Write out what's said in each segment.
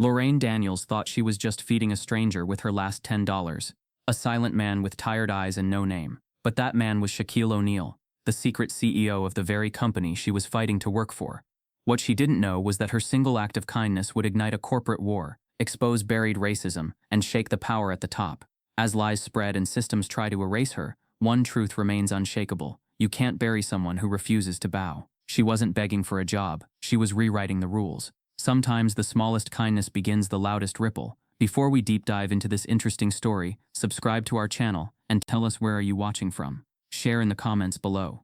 Loraine Daniels thought she was just feeding a stranger with her last $10, a silent man with tired eyes and no name. But that man was Shaquille O'Neal, the secret CEO of the very company she was fighting to work for. What she didn't know was that her single act of kindness would ignite a corporate war, expose buried racism, and shake the power at the top. As lies spread and systems try to erase her, one truth remains unshakable: you can't bury someone who refuses to bow. She wasn't begging for a job, she was rewriting the rules. Sometimes the smallest kindness begins the loudest ripple. Before we deep dive into this interesting story, subscribe to our channel and tell us where are you watching from. Share in the comments below.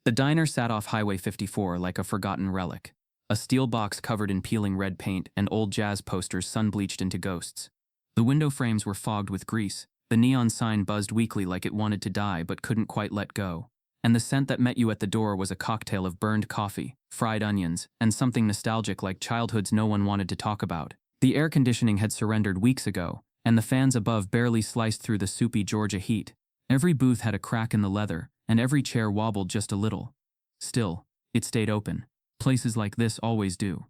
The diner sat off Highway 54 like a forgotten relic. A steel box covered in peeling red paint and old jazz posters sun-bleached into ghosts. The window frames were fogged with grease. The neon sign buzzed weakly like it wanted to die but couldn't quite let go. And the scent that met you at the door was a cocktail of burned coffee, fried onions, and something nostalgic like childhoods no one wanted to talk about. The air conditioning had surrendered weeks ago, and the fans above barely sliced through the soupy Georgia heat. Every booth had a crack in the leather, and every chair wobbled just a little. Still, it stayed open. Places like this always do.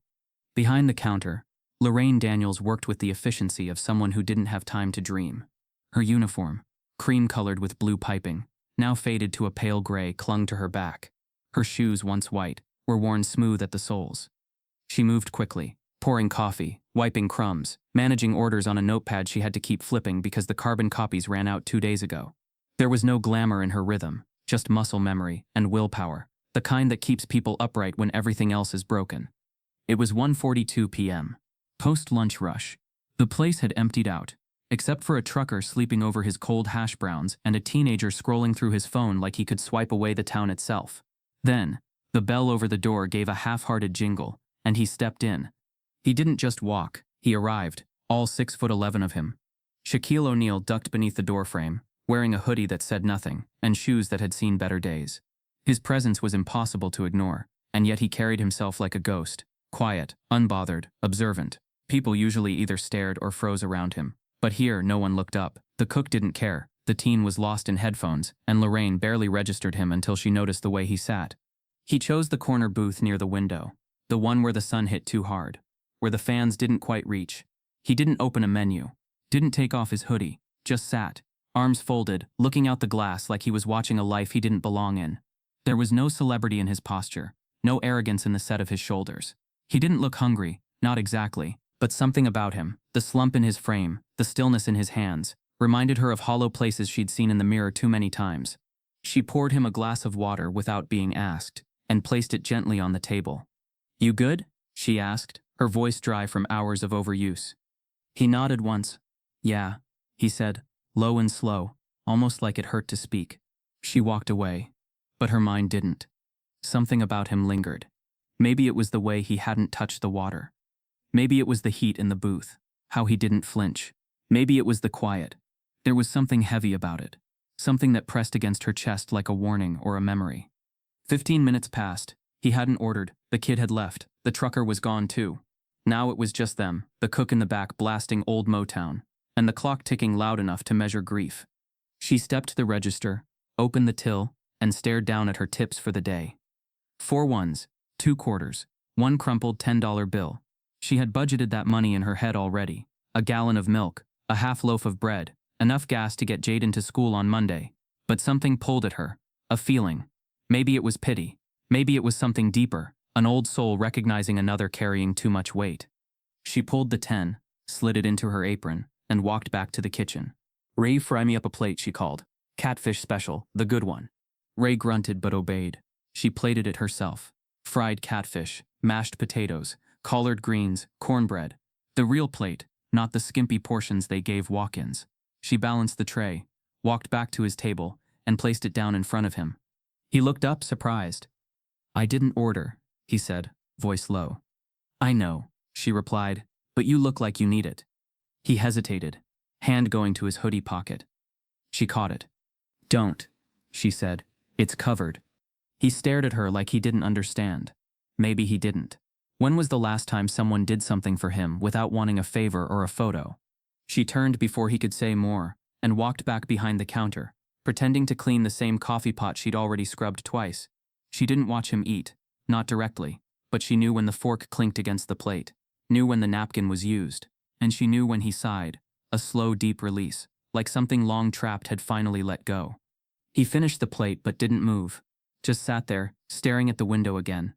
Behind the counter, Loraine Daniels worked with the efficiency of someone who didn't have time to dream. Her uniform, cream-colored with blue piping, now faded to a pale gray, clung to her back. Her shoes, once white, were worn smooth at the soles. She moved quickly, pouring coffee, wiping crumbs, managing orders on a notepad she had to keep flipping because the carbon copies ran out 2 days ago. There was no glamour in her rhythm, just muscle memory and willpower, the kind that keeps people upright when everything else is broken. It was 1:42 p.m. Post-lunch rush. The place had emptied out, except for a trucker sleeping over his cold hash browns and a teenager scrolling through his phone like he could swipe away the town itself. Then, the bell over the door gave a half-hearted jingle, and he stepped in. He didn't just walk, he arrived, all 6'11" of him. Shaquille O'Neal ducked beneath the doorframe, wearing a hoodie that said nothing, and shoes that had seen better days. His presence was impossible to ignore, and yet he carried himself like a ghost, quiet, unbothered, observant. People usually either stared or froze around him. But here, no one looked up. The cook didn't care. The teen was lost in headphones, and Loraine barely registered him until she noticed the way he sat. He chose the corner booth near the window, the one where the sun hit too hard, where the fans didn't quite reach. He didn't open a menu, didn't take off his hoodie, just sat, arms folded, looking out the glass like he was watching a life he didn't belong in. There was no celebrity in his posture, no arrogance in the set of his shoulders. He didn't look hungry, not exactly, but something about him, the slump in his frame, the stillness in his hands, reminded her of hollow places she'd seen in the mirror too many times. She poured him a glass of water without being asked, and placed it gently on the table. "You good?" she asked, her voice dry from hours of overuse. He nodded once. "Yeah," he said, low and slow, almost like it hurt to speak. She walked away, but her mind didn't. Something about him lingered. Maybe it was the way he hadn't touched the water. Maybe it was the heat in the booth, how he didn't flinch. Maybe it was the quiet. There was something heavy about it, something that pressed against her chest like a warning or a memory. 15 minutes passed. He hadn't ordered. The kid had left. The trucker was gone too. Now it was just them, the cook in the back blasting old Motown, and the clock ticking loud enough to measure grief. She stepped to the register, opened the till, and stared down at her tips for the day. 4 ones, 2 quarters, 1 crumpled $10 bill. She had budgeted that money in her head already. A gallon of milk, a half loaf of bread, enough gas to get Jaden to school on Monday. But something pulled at her, a feeling. Maybe it was pity. Maybe it was something deeper, an old soul recognizing another carrying too much weight. She pulled the 10, slid it into her apron, and walked back to the kitchen. "Ray, fry me up a plate," she called. "Catfish special, the good one." Ray grunted but obeyed. She plated it herself. Fried catfish, mashed potatoes, collard greens, cornbread. The real plate, not the skimpy portions they gave walk-ins. She balanced the tray, walked back to his table, and placed it down in front of him. He looked up, surprised. "I didn't order," he said, voice low. "I know," she replied, "but you look like you need it." He hesitated, hand going to his hoodie pocket. She caught it. "Don't," she said. "It's covered." He stared at her like he didn't understand. Maybe he didn't. When was the last time someone did something for him without wanting a favor or a photo? She turned before he could say more, and walked back behind the counter, pretending to clean the same coffee pot she'd already scrubbed twice. She didn't watch him eat, not directly, but she knew when the fork clinked against the plate. knew when the napkin was used, and she knew when he sighed, a slow, deep release, like something long trapped had finally let go. He finished the plate but didn't move, just sat there, staring at the window again.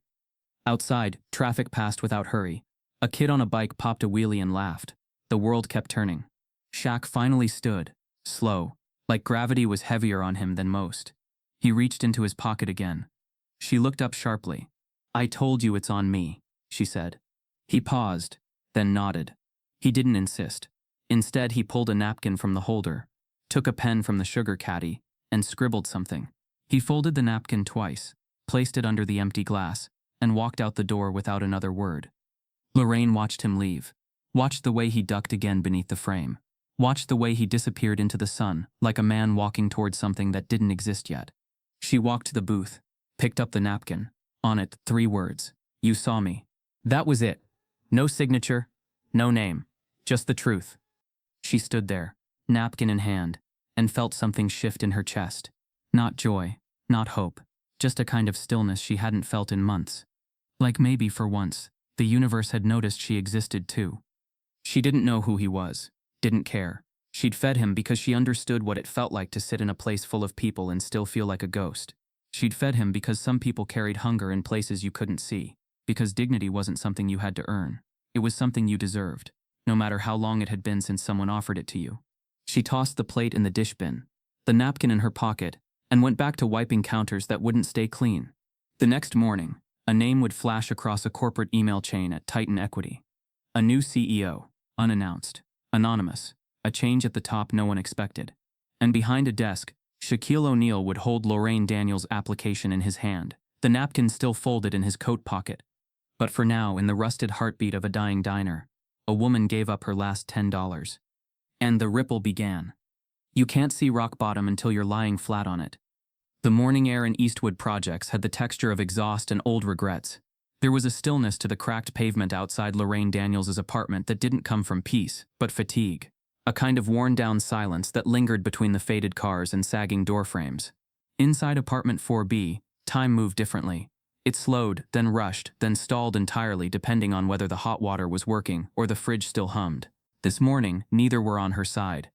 Outside, traffic passed without hurry. A kid on a bike popped a wheelie and laughed. The world kept turning. Shaq finally stood, slow, like gravity was heavier on him than most. He reached into his pocket again. She looked up sharply. "I told you it's on me," she said. He paused, then nodded. He didn't insist. Instead, he pulled a napkin from the holder, took a pen from the sugar caddy, and scribbled something. He folded the napkin twice, placed it under the empty glass, and walked out the door without another word. Loraine watched him leave, watched the way he ducked again beneath the frame, watched the way he disappeared into the sun like a man walking towards something that didn't exist yet. She walked to the booth, picked up the napkin. On it, 3 words. "You saw me." That was it. No signature, no name, just the truth. She stood there, napkin in hand, and felt something shift in her chest. Not joy, not hope, just a kind of stillness she hadn't felt in months. Like maybe for once, the universe had noticed she existed too. She didn't know who he was, didn't care. She'd fed him because she understood what it felt like to sit in a place full of people and still feel like a ghost. She'd fed him because some people carried hunger in places you couldn't see, because dignity wasn't something you had to earn. It was something you deserved, no matter how long it had been since someone offered it to you. She tossed the plate in the dish bin, the napkin in her pocket, and went back to wiping counters that wouldn't stay clean. The next morning, a name would flash across a corporate email chain at Titan Equity. A new CEO, unannounced, anonymous, a change at the top no one expected. And behind a desk, Shaquille O'Neal would hold Loraine Daniels' application in his hand, the napkin still folded in his coat pocket. But for now, in the rusted heartbeat of a dying diner, a woman gave up her last $10. And the ripple began. You can't see rock bottom until you're lying flat on it. The morning air in Eastwood projects had the texture of exhaust and old regrets. There was a stillness to the cracked pavement outside Loraine Daniels' apartment that didn't come from peace, but fatigue. A kind of worn-down silence that lingered between the faded cars and sagging door frames. Inside apartment 4B, time moved differently. It slowed, then rushed, then stalled entirely depending on whether the hot water was working or the fridge still hummed. This morning, neither were on her side.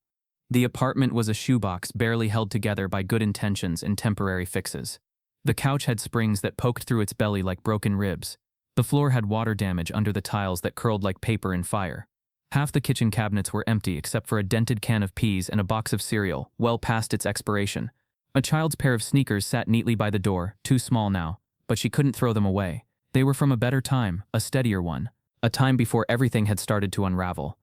The apartment was a shoebox barely held together by good intentions and temporary fixes. The couch had springs that poked through its belly like broken ribs. The floor had water damage under the tiles that curled like paper in fire. Half the kitchen cabinets were empty except for a dented can of peas and a box of cereal, well past its expiration. A child's pair of sneakers sat neatly by the door, too small now, but she couldn't throw them away. They were from a better time, a steadier one, a time before everything had started to unravel.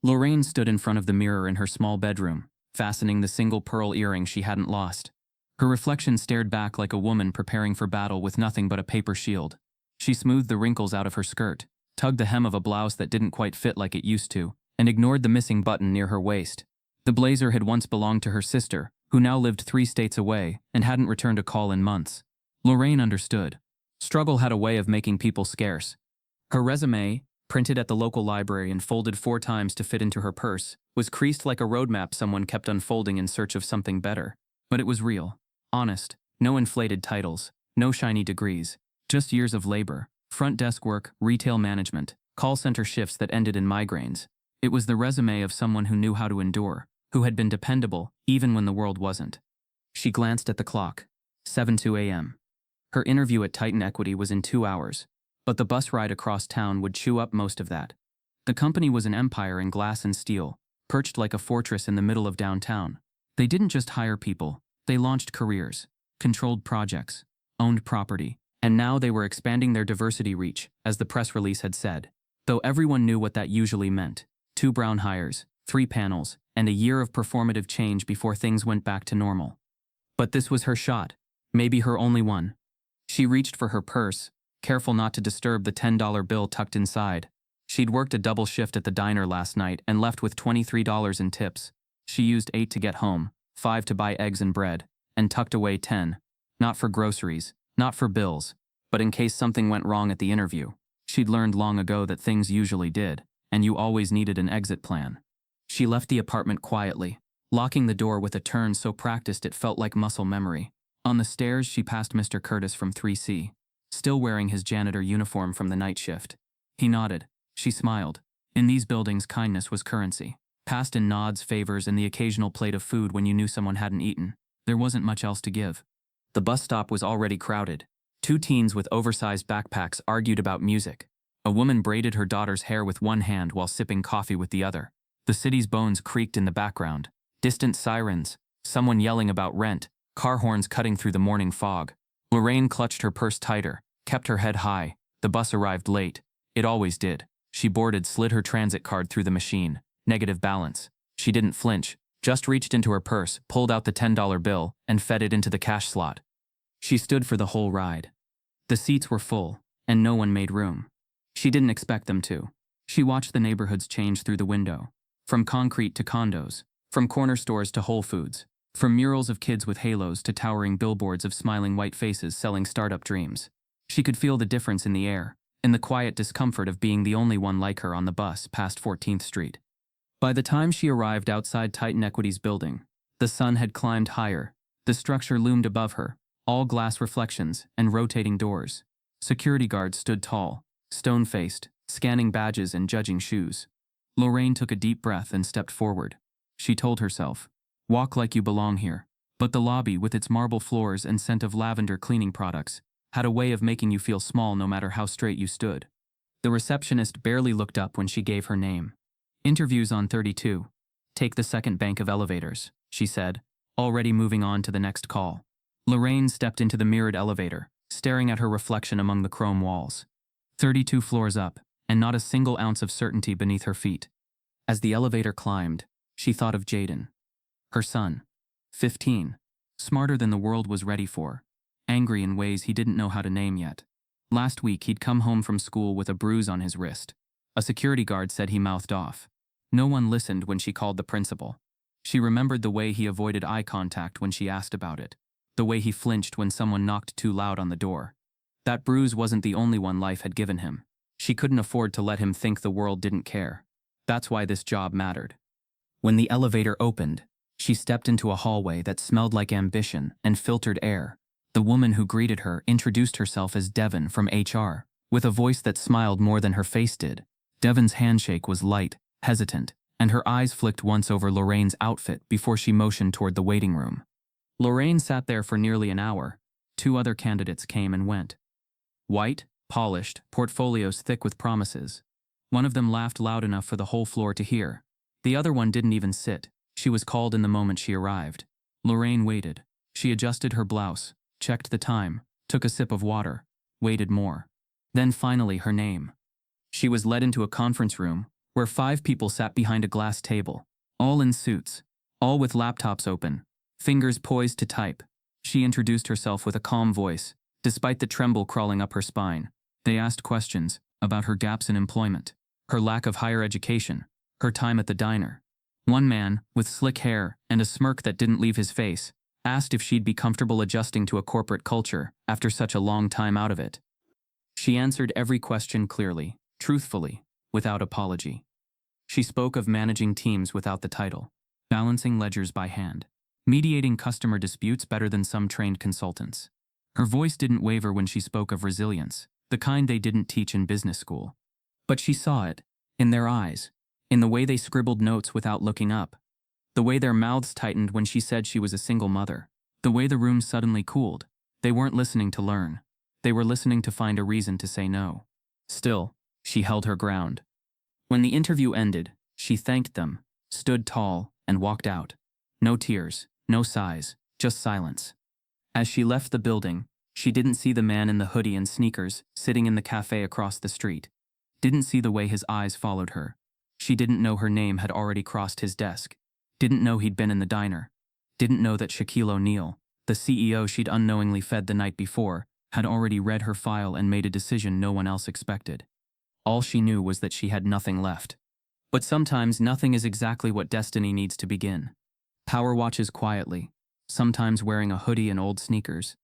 Loraine stood in front of the mirror in her small bedroom, fastening the single pearl earring she hadn't lost. Her reflection stared back like a woman preparing for battle with nothing but a paper shield. She smoothed the wrinkles out of her skirt, tugged the hem of a blouse that didn't quite fit like it used to, and ignored the missing button near her waist. The blazer had once belonged to her sister, who now lived 3 states away and hadn't returned a call in months. Loraine understood. Struggle had a way of making people scarce. Her resume, printed at the local library and folded 4 times to fit into her purse, was creased like a roadmap someone kept unfolding in search of something better. But it was real, honest, no inflated titles, no shiny degrees, just years of labor, front desk work, retail management, call center shifts that ended in migraines. It was the resume of someone who knew how to endure, who had been dependable even when the world wasn't. She glanced at the clock. 7:02 a.m. Her interview at Titan Equity was in 2 hours, but the bus ride across town would chew up most of that. The company was an empire in glass and steel, perched like a fortress in the middle of downtown. They didn't just hire people, they launched careers, controlled projects, owned property, and now they were expanding their diversity reach, as the press release had said. Though everyone knew what that usually meant. 2 brown hires, 3 panels, and a year of performative change before things went back to normal. But this was her shot, maybe her only one. She reached for her purse, careful not to disturb the $10 bill tucked inside. She'd worked a double shift at the diner last night and left with $23 in tips. She used 8 to get home, 5 to buy eggs and bread, and tucked away 10. Not for groceries, not for bills, but in case something went wrong at the interview. She'd learned long ago that things usually did, and you always needed an exit plan. She left the apartment quietly, locking the door with a turn so practiced it felt like muscle memory. On the stairs, she passed Mr. Curtis from 3C, still wearing his janitor uniform from the night shift. He nodded, She smiled. In these buildings, kindness was currency. Passed in nods, favors, and the occasional plate of food when you knew someone hadn't eaten. There wasn't much else to give. The bus stop was already crowded. Two teens with oversized backpacks argued about music. A woman braided her daughter's hair with one hand while sipping coffee with the other. The city's bones creaked in the background. Distant sirens, someone yelling about rent, car horns cutting through the morning fog. Loraine clutched her purse tighter, kept her head high. The bus arrived late. It always did. She boarded, slid her transit card through the machine. Negative balance. She didn't flinch, just reached into her purse, pulled out the $10 bill, and fed it into the cash slot. She stood for the whole ride. The seats were full, and no one made room. She didn't expect them to. She watched the neighborhoods change through the window. From concrete to condos. From corner stores to Whole Foods. From murals of kids with halos to towering billboards of smiling white faces selling startup dreams. She could feel the difference in the air, in the quiet discomfort of being the only one like her on the bus past 14th Street. By the time she arrived outside Titan Equity's building, the sun had climbed higher. The structure loomed above her, all glass reflections and rotating doors. Security guards stood tall, stone-faced, scanning badges and judging shoes. Loraine took a deep breath and stepped forward. She told herself, "Walk like you belong here." But the lobby, with its marble floors and scent of lavender cleaning products, had a way of making you feel small no matter how straight you stood. The receptionist barely looked up when she gave her name. "Interviews on 32. Take the second bank of elevators," she said, already moving on to the next call. Loraine stepped into the mirrored elevator, staring at her reflection among the chrome walls. 32 floors up, and not a single ounce of certainty beneath her feet. As the elevator climbed, she thought of Jaden. Her son. 15. Smarter than the world was ready for. Angry in ways he didn't know how to name yet. Last week he'd come home from school with a bruise on his wrist. A security guard said he mouthed off. No one listened when she called the principal. She remembered the way he avoided eye contact when she asked about it. The way he flinched when someone knocked too loud on the door. That bruise wasn't the only one life had given him. She couldn't afford to let him think the world didn't care. That's why this job mattered. When the elevator opened, she stepped into a hallway that smelled like ambition and filtered air. The woman who greeted her introduced herself as Devon from HR, with a voice that smiled more than her face did. Devon's handshake was light, hesitant, and her eyes flicked once over Lorraine's outfit before she motioned toward the waiting room. Loraine sat there for nearly an hour. Two other candidates came and went. White, polished, portfolios thick with promises. One of them laughed loud enough for the whole floor to hear. The other one didn't even sit. She was called in the moment she arrived. Loraine waited. She adjusted her blouse, checked the time, took a sip of water, waited more. Then finally her name. She was led into a conference room, where 5 people sat behind a glass table, all in suits, all with laptops open, fingers poised to type. She introduced herself with a calm voice, despite the tremble crawling up her spine. They asked questions about her gaps in employment, her lack of higher education, her time at the diner. One man, with slick hair and a smirk that didn't leave his face, asked if she'd be comfortable adjusting to a corporate culture after such a long time out of it. She answered every question clearly, truthfully, without apology. She spoke of managing teams without the title, balancing ledgers by hand, mediating customer disputes better than some trained consultants. Her voice didn't waver when she spoke of resilience, the kind they didn't teach in business school. But she saw it, in their eyes, in the way they scribbled notes without looking up, the way their mouths tightened when she said she was a single mother, the way the room suddenly cooled. They weren't listening to learn. They were listening to find a reason to say no. Still, she held her ground. When the interview ended, she thanked them, stood tall, and walked out. No tears, no sighs, just silence. As she left the building, she didn't see the man in the hoodie and sneakers sitting in the cafe across the street. Didn't see the way his eyes followed her. She didn't know her name had already crossed his desk. Didn't know he'd been in the diner. Didn't know that Shaquille O'Neal, the CEO she'd unknowingly fed the night before, had already read her file and made a decision no one else expected. All she knew was that she had nothing left. But sometimes nothing is exactly what destiny needs to begin. Power watches quietly, sometimes wearing a hoodie and old sneakers.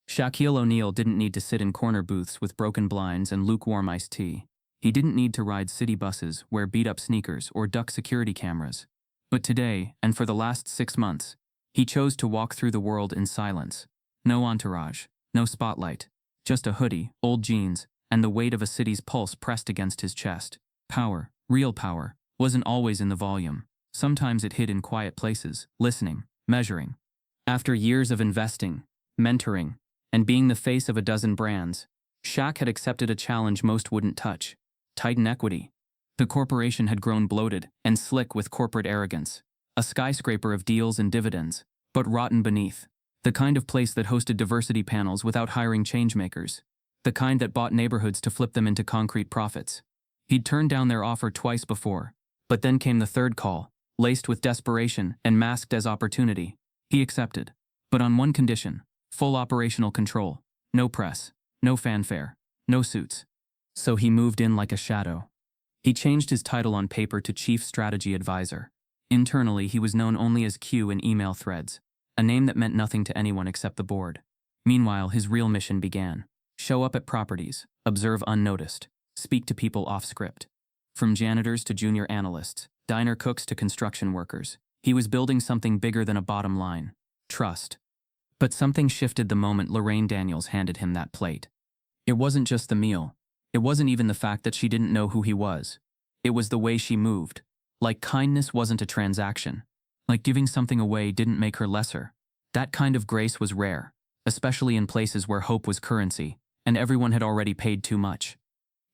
Shaquille O'Neal didn't need to sit in corner booths with broken blinds and lukewarm iced tea. He didn't need to ride city buses, wear beat-up sneakers, or duck security cameras. But today, and for the last 6 months, he chose to walk through the world in silence. No entourage, no spotlight, just a hoodie, old jeans, and the weight of a city's pulse pressed against his chest. Power, real power, wasn't always in the volume. Sometimes it hid in quiet places, listening, measuring. After years of investing, mentoring, and being the face of a dozen brands, Shaq had accepted a challenge most wouldn't touch: Titan Equity. The corporation had grown bloated and slick with corporate arrogance, a skyscraper of deals and dividends, but rotten beneath. The kind of place that hosted diversity panels without hiring changemakers. The kind that bought neighborhoods to flip them into concrete profits. He'd turned down their offer twice before, but then came the third call, laced with desperation and masked as opportunity. He accepted, but on one condition: full operational control, no press, no fanfare, no suits. So he moved in like a shadow. He changed his title on paper to Chief Strategy Advisor. Internally, he was known only as Q in email threads, a name that meant nothing to anyone except the board. Meanwhile, his real mission began. Show up at properties, observe unnoticed, speak to people off script. From janitors to junior analysts, diner cooks to construction workers, he was building something bigger than a bottom line: trust. But something shifted the moment Loraine Daniels handed him that plate. It wasn't just the meal. It wasn't even the fact that she didn't know who he was. It was the way she moved. Like kindness wasn't a transaction. Like giving something away didn't make her lesser. That kind of grace was rare, especially in places where hope was currency, and everyone had already paid too much.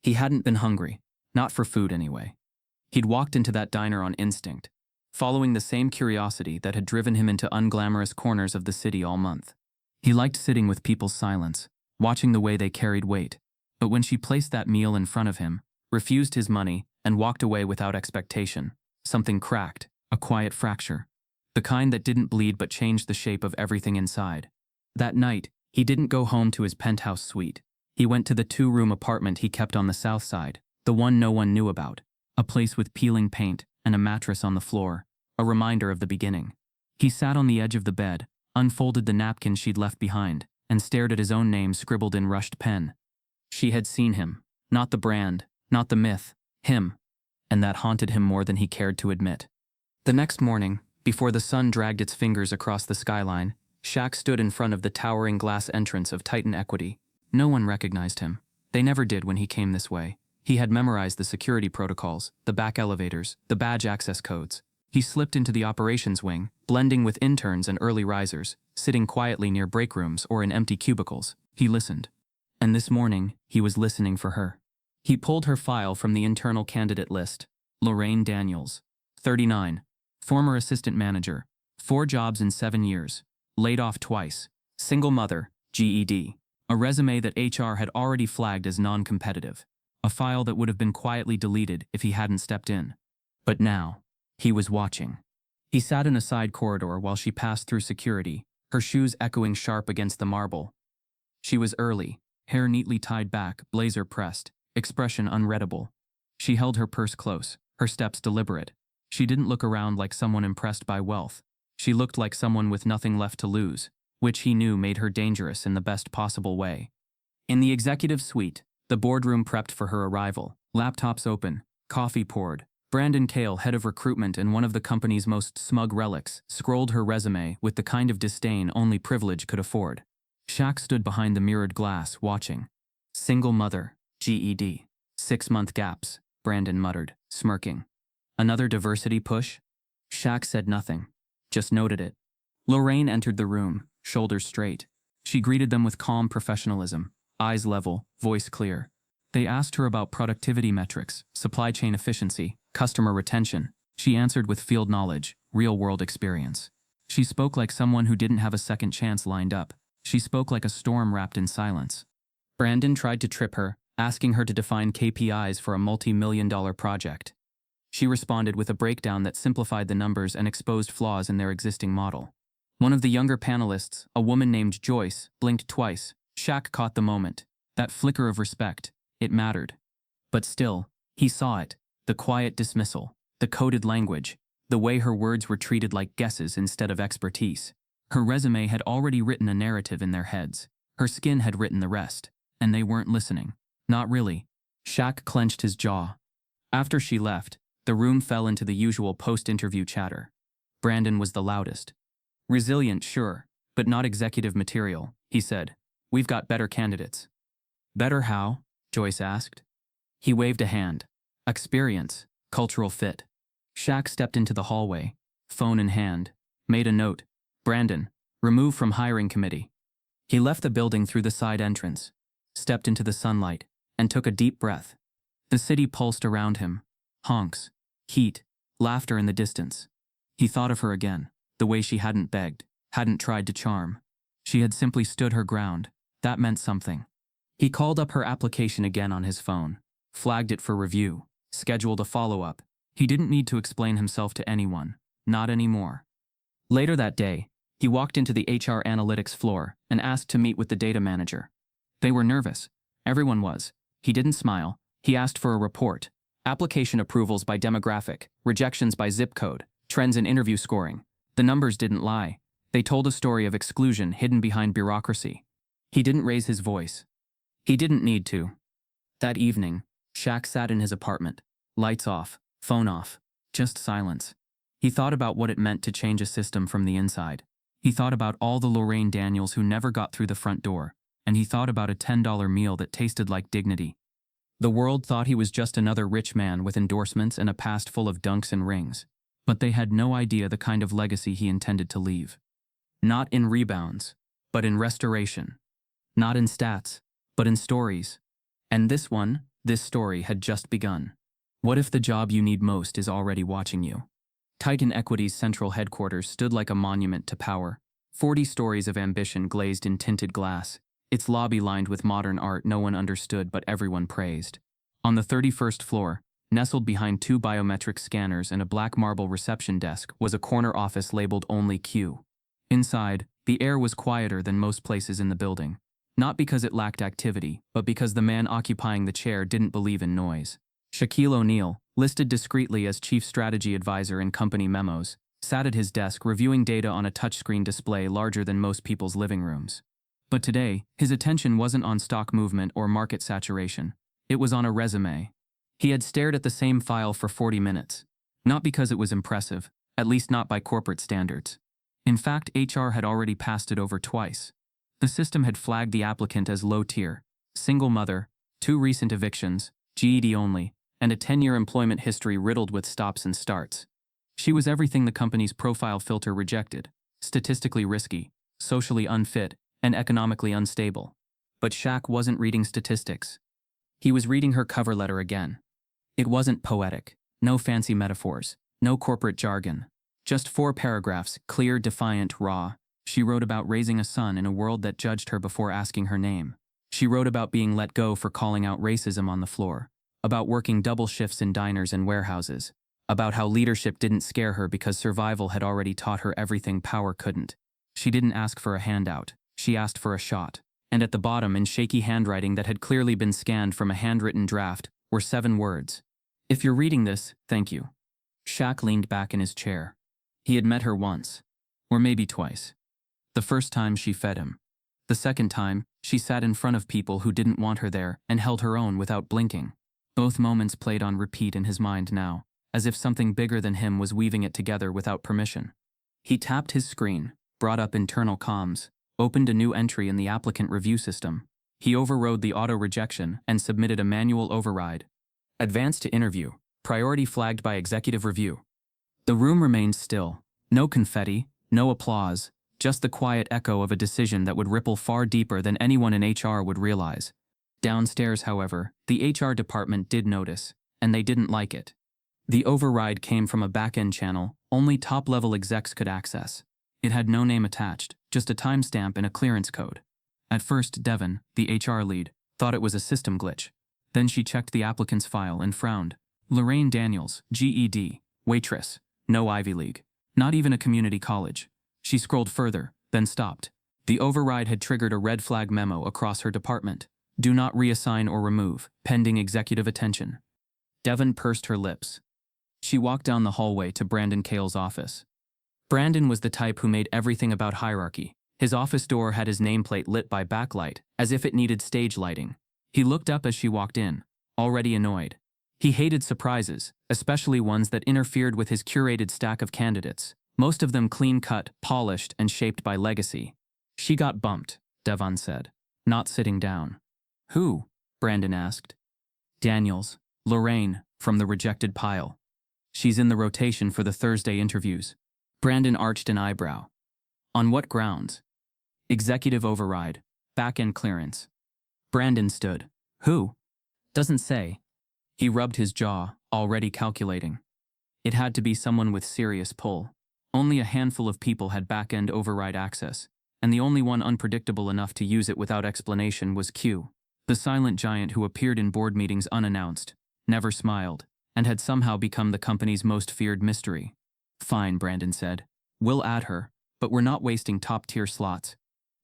He hadn't been hungry, not for food anyway. He'd walked into that diner on instinct, following the same curiosity that had driven him into unglamorous corners of the city all month. He liked sitting with people's silence, watching the way they carried weight. But when she placed that meal in front of him, refused his money, and walked away without expectation, something cracked, a quiet fracture. The kind that didn't bleed but changed the shape of everything inside. That night, he didn't go home to his penthouse suite. He went to the 2-room apartment he kept on the south side, the one no one knew about, a place with peeling paint and a mattress on the floor, a reminder of the beginning. He sat on the edge of the bed, unfolded the napkin she'd left behind, and stared at his own name scribbled in rushed pen. She had seen him, not the brand, not the myth, him, and that haunted him more than he cared to admit. The next morning, before the sun dragged its fingers across the skyline, Shaq stood in front of the towering glass entrance of Titan Equity. No one recognized him. They never did when he came this way. He had memorized the security protocols, the back elevators, the badge access codes. He slipped into the operations wing, blending with interns and early risers, sitting quietly near break rooms or in empty cubicles. He listened. And this morning, he was listening for her. He pulled her file from the internal candidate list. Loraine Daniels, 39, former assistant manager, 4 jobs in 7 years, laid off twice, single mother, GED, a resume that HR had already flagged as non-competitive, a file that would have been quietly deleted if he hadn't stepped in. But now, he was watching. He sat in a side corridor while she passed through security, her shoes echoing sharp against the marble. She was early, hair neatly tied back, blazer pressed, expression unreadable. She held her purse close, her steps deliberate. She didn't look around like someone impressed by wealth. She looked like someone with nothing left to lose, which he knew made her dangerous in the best possible way. In the executive suite, the boardroom prepped for her arrival, laptops open, coffee poured. Brandon Cale, head of recruitment and one of the company's most smug relics, scrolled her resume with the kind of disdain only privilege could afford. Shaq stood behind the mirrored glass, watching. Single mother, GED. 6-month gaps, Brandon muttered, smirking. Another diversity push? Shaq said nothing, just noted it. Loraine entered the room, shoulders straight. She greeted them with calm professionalism, eyes level, voice clear. They asked her about productivity metrics, supply chain efficiency, customer retention. She answered with field knowledge, real-world experience. She spoke like someone who didn't have a second chance lined up. She spoke like a storm wrapped in silence. Brandon tried to trip her, asking her to define KPIs for a multi-million-dollar project. She responded with a breakdown that simplified the numbers and exposed flaws in their existing model. One of the younger panelists, a woman named Joyce, blinked twice. Shaq caught the moment. That flicker of respect. It mattered. But still, he saw it. The quiet dismissal, the coded language, the way her words were treated like guesses instead of expertise. Her resume had already written a narrative in their heads. Her skin had written the rest. And they weren't listening. Not really. Shaq clenched his jaw. After she left, the room fell into the usual post-interview chatter. Brandon was the loudest. Resilient, sure, but not executive material, he said. We've got better candidates. Better how? Joyce asked. He waved a hand. Experience, cultural fit. Shaq stepped into the hallway, phone in hand, made a note. Brandon, removed from hiring committee. He left the building through the side entrance, stepped into the sunlight, and took a deep breath. The city pulsed around him. Honks, heat, laughter in the distance. He thought of her again, the way she hadn't begged, hadn't tried to charm. She had simply stood her ground. That meant something. He called up her application again on his phone, flagged it for review, scheduled a follow-up. He didn't need to explain himself to anyone, not anymore. Later that day, he walked into the HR analytics floor and asked to meet with the data manager. They were nervous. Everyone was. He didn't smile. He asked for a report. Application approvals by demographic, rejections by zip code, trends in interview scoring. The numbers didn't lie. They told a story of exclusion hidden behind bureaucracy. He didn't raise his voice. He didn't need to. That evening, Shaq sat in his apartment. Lights off, phone off, just silence. He thought about what it meant to change a system from the inside. He thought about all the Loraine Daniels who never got through the front door, and he thought about a $10 meal that tasted like dignity. The world thought he was just another rich man with endorsements and a past full of dunks and rings, but they had no idea the kind of legacy he intended to leave. Not in rebounds, but in restoration. Not in stats, but in stories. And this story had just begun. What if the job you need most is already watching you? Titan Equity's central headquarters stood like a monument to power. 40 stories of ambition glazed in tinted glass, its lobby lined with modern art no one understood but everyone praised. On the 31st floor, nestled behind 2 biometric scanners and a black marble reception desk, was a corner office labeled Only Q. Inside, the air was quieter than most places in the building. Not because it lacked activity, but because the man occupying the chair didn't believe in noise. Shaquille O'Neal, listed discreetly as Chief Strategy Advisor in company memos, sat at his desk reviewing data on a touchscreen display larger than most people's living rooms. But today, his attention wasn't on stock movement or market saturation. It was on a resume. He had stared at the same file for 40 minutes. Not because it was impressive, at least not by corporate standards. In fact, HR had already passed it over twice. The system had flagged the applicant as low tier, single mother, 2 recent evictions, GED only, and a 10-year employment history riddled with stops and starts. She was everything the company's profile filter rejected: statistically risky, socially unfit, and economically unstable. But Shaq wasn't reading statistics. He was reading her cover letter again. It wasn't poetic, no fancy metaphors, no corporate jargon. Just 4 paragraphs, clear, defiant, raw. She wrote about raising a son in a world that judged her before asking her name. She wrote about being let go for calling out racism on the floor, about working double shifts in diners and warehouses, about how leadership didn't scare her because survival had already taught her everything power couldn't. She didn't ask for a handout, she asked for a shot. And at the bottom, in shaky handwriting that had clearly been scanned from a handwritten draft, were 7 words. If you're reading this, thank you. Shaq leaned back in his chair. He had met her once, or maybe twice. The first time she fed him. The second time, she sat in front of people who didn't want her there and held her own without blinking. Both moments played on repeat in his mind now, as if something bigger than him was weaving it together without permission. He tapped his screen, brought up internal comms, opened a new entry in the applicant review system. He overrode the auto-rejection and submitted a manual override. Advanced to interview, priority flagged by executive review. The room remained still. No confetti, no applause, just the quiet echo of a decision that would ripple far deeper than anyone in HR would realize. Downstairs, however, the HR department did notice, and they didn't like it. The override came from a back-end channel only top-level execs could access. It had no name attached, just a timestamp and a clearance code. At first, Devon, the HR lead, thought it was a system glitch. Then she checked the applicant's file and frowned. Loraine Daniels, GED, waitress, no Ivy League, not even a community college. She scrolled further, then stopped. The override had triggered a red flag memo across her department. Do not reassign or remove, pending executive attention. Devon pursed her lips. She walked down the hallway to Brandon Cale's office. Brandon was the type who made everything about hierarchy. His office door had his nameplate lit by backlight, as if it needed stage lighting. He looked up as she walked in, already annoyed. He hated surprises, especially ones that interfered with his curated stack of candidates, most of them clean-cut, polished, and shaped by legacy. She got bumped, Devon said, not sitting down. Who? Brandon asked. Daniels, Loraine, from the rejected pile. She's in the rotation for the Thursday interviews. Brandon arched an eyebrow. On what grounds? Executive override, back-end clearance. Brandon stood. Who? Doesn't say. He rubbed his jaw, already calculating. It had to be someone with serious pull. Only a handful of people had back-end override access, and the only one unpredictable enough to use it without explanation was Q, the silent giant who appeared in board meetings unannounced, never smiled, and had somehow become the company's most feared mystery. Fine, Brandon said. We'll add her, but we're not wasting top-tier slots.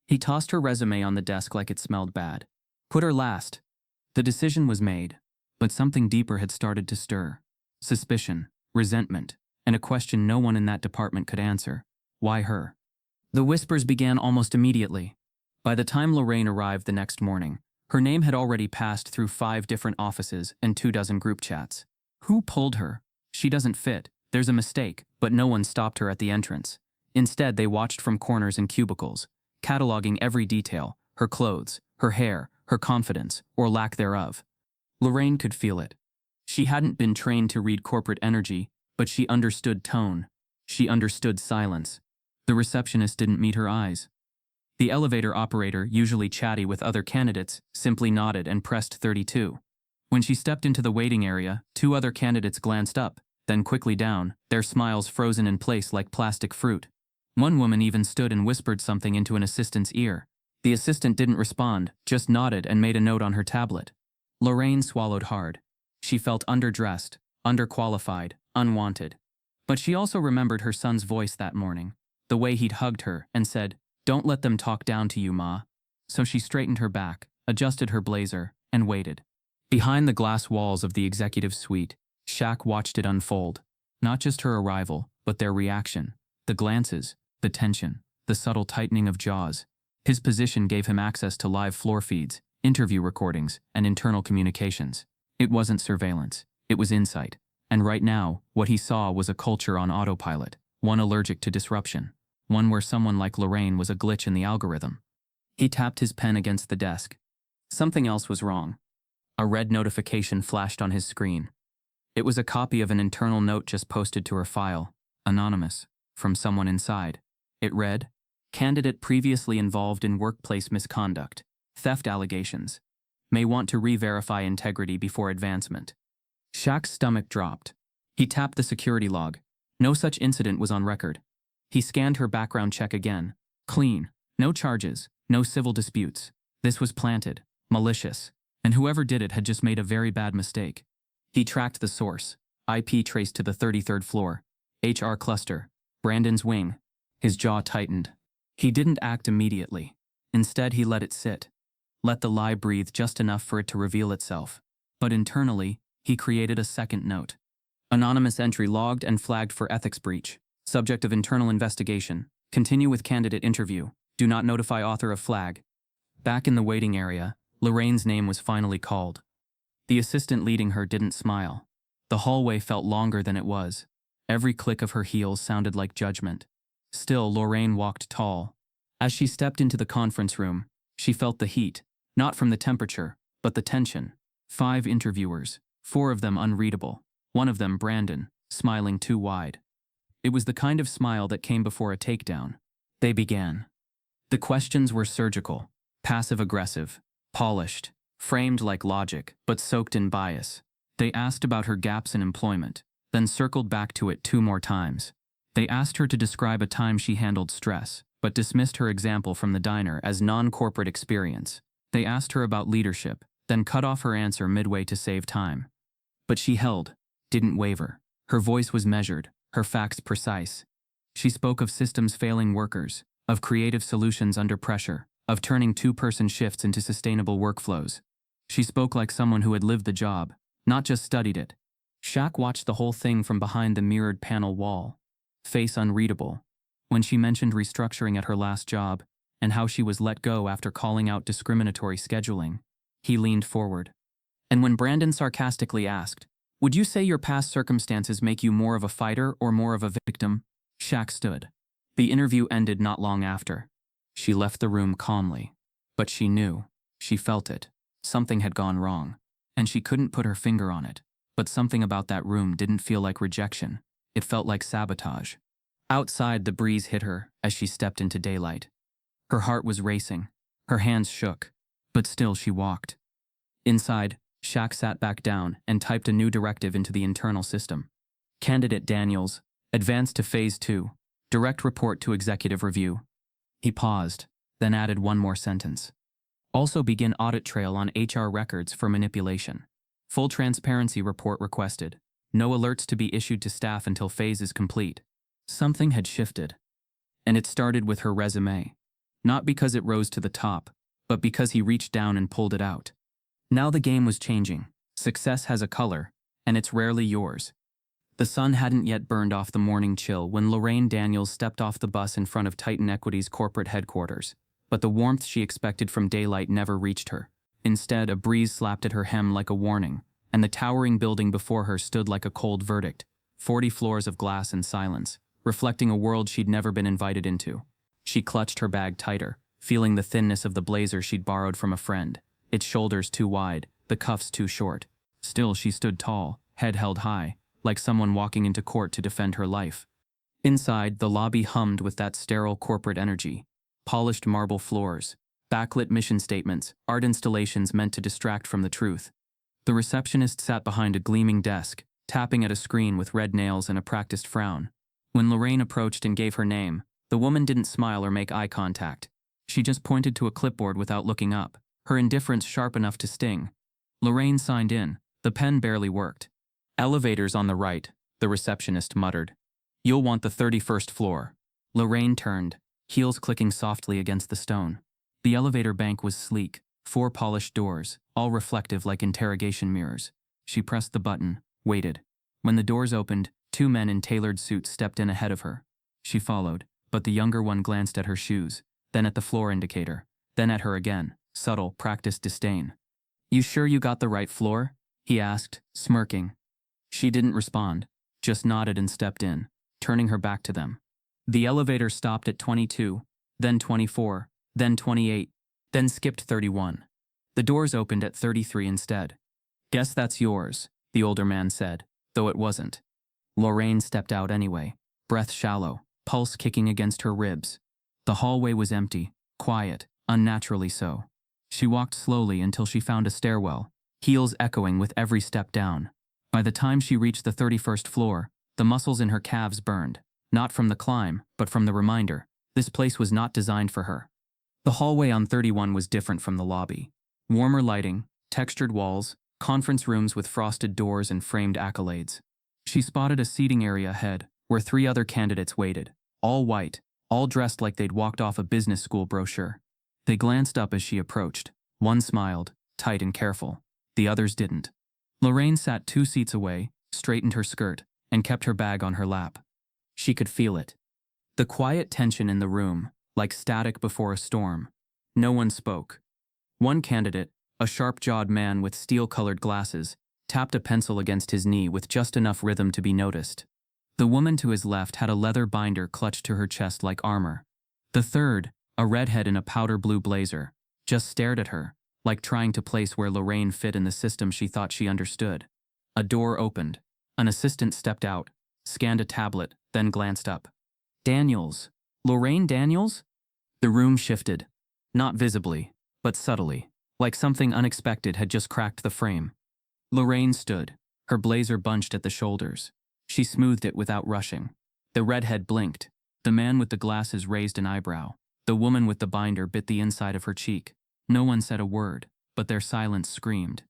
He tossed her resume on the desk like it smelled bad. Put her last. The decision was made, but something deeper had started to stir. Suspicion, resentment, and a question no one in that department could answer. Why her? The whispers began almost immediately. By the time Loraine arrived the next morning, her name had already passed through 5 different offices and 24 group chats. Who pulled her? She doesn't fit. There's a mistake, but no one stopped her at the entrance. Instead, they watched from corners and cubicles, cataloging every detail, her clothes, her hair, her confidence, or lack thereof. Loraine could feel it. She hadn't been trained to read corporate energy, but she understood tone. She understood silence. The receptionist didn't meet her eyes. The elevator operator, usually chatty with other candidates, simply nodded and pressed 32. When she stepped into the waiting area, 2 other candidates glanced up, then quickly down, their smiles frozen in place like plastic fruit. One woman even stood and whispered something into an assistant's ear. The assistant didn't respond, just nodded and made a note on her tablet. Loraine swallowed hard. She felt underdressed, underqualified, unwanted. But she also remembered her son's voice that morning, the way he'd hugged her and said, "Don't let them talk down to you, Ma." So she straightened her back, adjusted her blazer, and waited. Behind the glass walls of the executive suite, Shaq watched it unfold. Not just her arrival, but their reaction. The glances, the tension, the subtle tightening of jaws. His position gave him access to live floor feeds, interview recordings, and internal communications. It wasn't surveillance, it was insight. And right now, what he saw was a culture on autopilot, one allergic to disruption, one where someone like Loraine was a glitch in the algorithm. He tapped his pen against the desk. Something else was wrong. A red notification flashed on his screen. It was a copy of an internal note just posted to her file, anonymous, from someone inside. It read, "Candidate previously involved in workplace misconduct, theft allegations. May want to re-verify integrity before advancement." Shaq's stomach dropped. He tapped the security log. No such incident was on record. He scanned her background check again. Clean. No charges. No civil disputes. This was planted. Malicious. And whoever did it had just made a very bad mistake. He tracked the source. IP traced to the 33rd floor. HR cluster. Brandon's wing. His jaw tightened. He didn't act immediately. Instead, he let it sit. Let the lie breathe just enough for it to reveal itself. But internally, he created a second note. Anonymous entry logged and flagged for ethics breach. Subject of internal investigation. Continue with candidate interview. Do not notify author of flag. Back in the waiting area, Lorraine's name was finally called. The assistant leading her didn't smile. The hallway felt longer than it was. Every click of her heels sounded like judgment. Still, Loraine walked tall. As she stepped into the conference room, she felt the heat, not from the temperature, but the tension. 5 interviewers, 4 of them unreadable, one of them Brandon, smiling too wide. It was the kind of smile that came before a takedown. They began. The questions were surgical, passive-aggressive, polished, framed like logic, but soaked in bias. They asked about her gaps in employment, then circled back to it 2 more times. They asked her to describe a time she handled stress, but dismissed her example from the diner as non-corporate experience. They asked her about leadership, then cut off her answer midway to save time. But she held, didn't waver. Her voice was measured, her facts precise. She spoke of systems failing workers, of creative solutions under pressure, of turning 2-person shifts into sustainable workflows. She spoke like someone who had lived the job, not just studied it. Shaq watched the whole thing from behind the mirrored panel wall. Face unreadable. When she mentioned restructuring at her last job, and how she was let go after calling out discriminatory scheduling, he leaned forward. And when Brandon sarcastically asked, "Would you say your past circumstances make you more of a fighter or more of a victim?" Shaq stood. The interview ended not long after. She left the room calmly. But she knew, she felt it, something had gone wrong, and she couldn't put her finger on it. But something about that room didn't feel like rejection. It felt like sabotage. Outside, the breeze hit her as she stepped into daylight. Her heart was racing. Her hands shook. But still she walked. Inside, Shaq sat back down and typed a new directive into the internal system. Candidate Daniels, advanced to Phase 2, direct report to executive review. He paused, then added one more sentence. Also begin audit trail on HR records for manipulation. Full transparency report requested. No alerts to be issued to staff until phase is complete. Something had shifted. And it started with her resume. Not because it rose to the top, but because he reached down and pulled it out. Now the game was changing. Success has a color, and it's rarely yours. The sun hadn't yet burned off the morning chill when Loraine Daniels stepped off the bus in front of Titan Equity's corporate headquarters. But the warmth she expected from daylight never reached her. Instead, a breeze slapped at her hem like a warning, and the towering building before her stood like a cold verdict. 40 floors of glass and silence, reflecting a world she'd never been invited into. She clutched her bag tighter, feeling the thinness of the blazer she'd borrowed from a friend. Its shoulders too wide, the cuffs too short. Still, she stood tall, head held high, like someone walking into court to defend her life. Inside, the lobby hummed with that sterile corporate energy. Polished marble floors, backlit mission statements, art installations meant to distract from the truth. The receptionist sat behind a gleaming desk, tapping at a screen with red nails and a practiced frown. When Loraine approached and gave her name, the woman didn't smile or make eye contact. She just pointed to a clipboard without looking up, her indifference sharp enough to sting. Loraine signed in. The pen barely worked. Elevators on the right, the receptionist muttered. You'll want the 31st floor. Loraine turned, heels clicking softly against the stone. The elevator bank was sleek, 4 polished doors, all reflective like interrogation mirrors. She pressed the button, waited. When the doors opened, 2 men in tailored suits stepped in ahead of her. She followed, but the younger one glanced at her shoes, then at the floor indicator, then at her again, subtle, practiced disdain. You sure you got the right floor? He asked, smirking. She didn't respond, just nodded and stepped in, turning her back to them. The elevator stopped at 22, then 24, then 28, then skipped 31. The doors opened at 33 instead. Guess that's yours, the older man said, though it wasn't. Loraine stepped out anyway, breath shallow, pulse kicking against her ribs. The hallway was empty, quiet, unnaturally so. She walked slowly until she found a stairwell, heels echoing with every step down. By the time she reached the 31st floor, the muscles in her calves burned, not from the climb, but from the reminder. This place was not designed for her. The hallway on 31 was different from the lobby. Warmer lighting, textured walls, conference rooms with frosted doors and framed accolades. She spotted a seating area ahead, where 3 other candidates waited, all white, all dressed like they'd walked off a business school brochure. They glanced up as she approached. One smiled, tight and careful. The others didn't. Loraine sat 2 seats away, straightened her skirt, and kept her bag on her lap. She could feel it. The quiet tension in the room, like static before a storm. No one spoke. One candidate, a sharp-jawed man with steel-colored glasses, tapped a pencil against his knee with just enough rhythm to be noticed. The woman to his left had a leather binder clutched to her chest like armor. The third, a redhead in a powder blue blazer, just stared at her, like trying to place where Loraine fit in the system she thought she understood. A door opened. An assistant stepped out, scanned a tablet, then glanced up. Daniels. Loraine Daniels? The room shifted. Not visibly, but subtly, like something unexpected had just cracked the frame. Loraine stood, her blazer bunched at the shoulders. She smoothed it without rushing. The redhead blinked. The man with the glasses raised an eyebrow. The woman with the binder bit the inside of her cheek. No one said a word, but their silence screamed.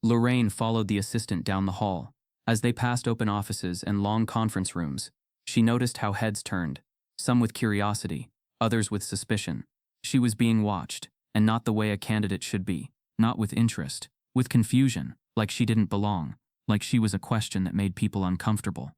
Loraine followed the assistant down the hall. As they passed open offices and long conference rooms, she noticed how heads turned, some with curiosity, others with suspicion. She was being watched, and not the way a candidate should be, not with interest, with confusion, like she didn't belong, like she was a question that made people uncomfortable.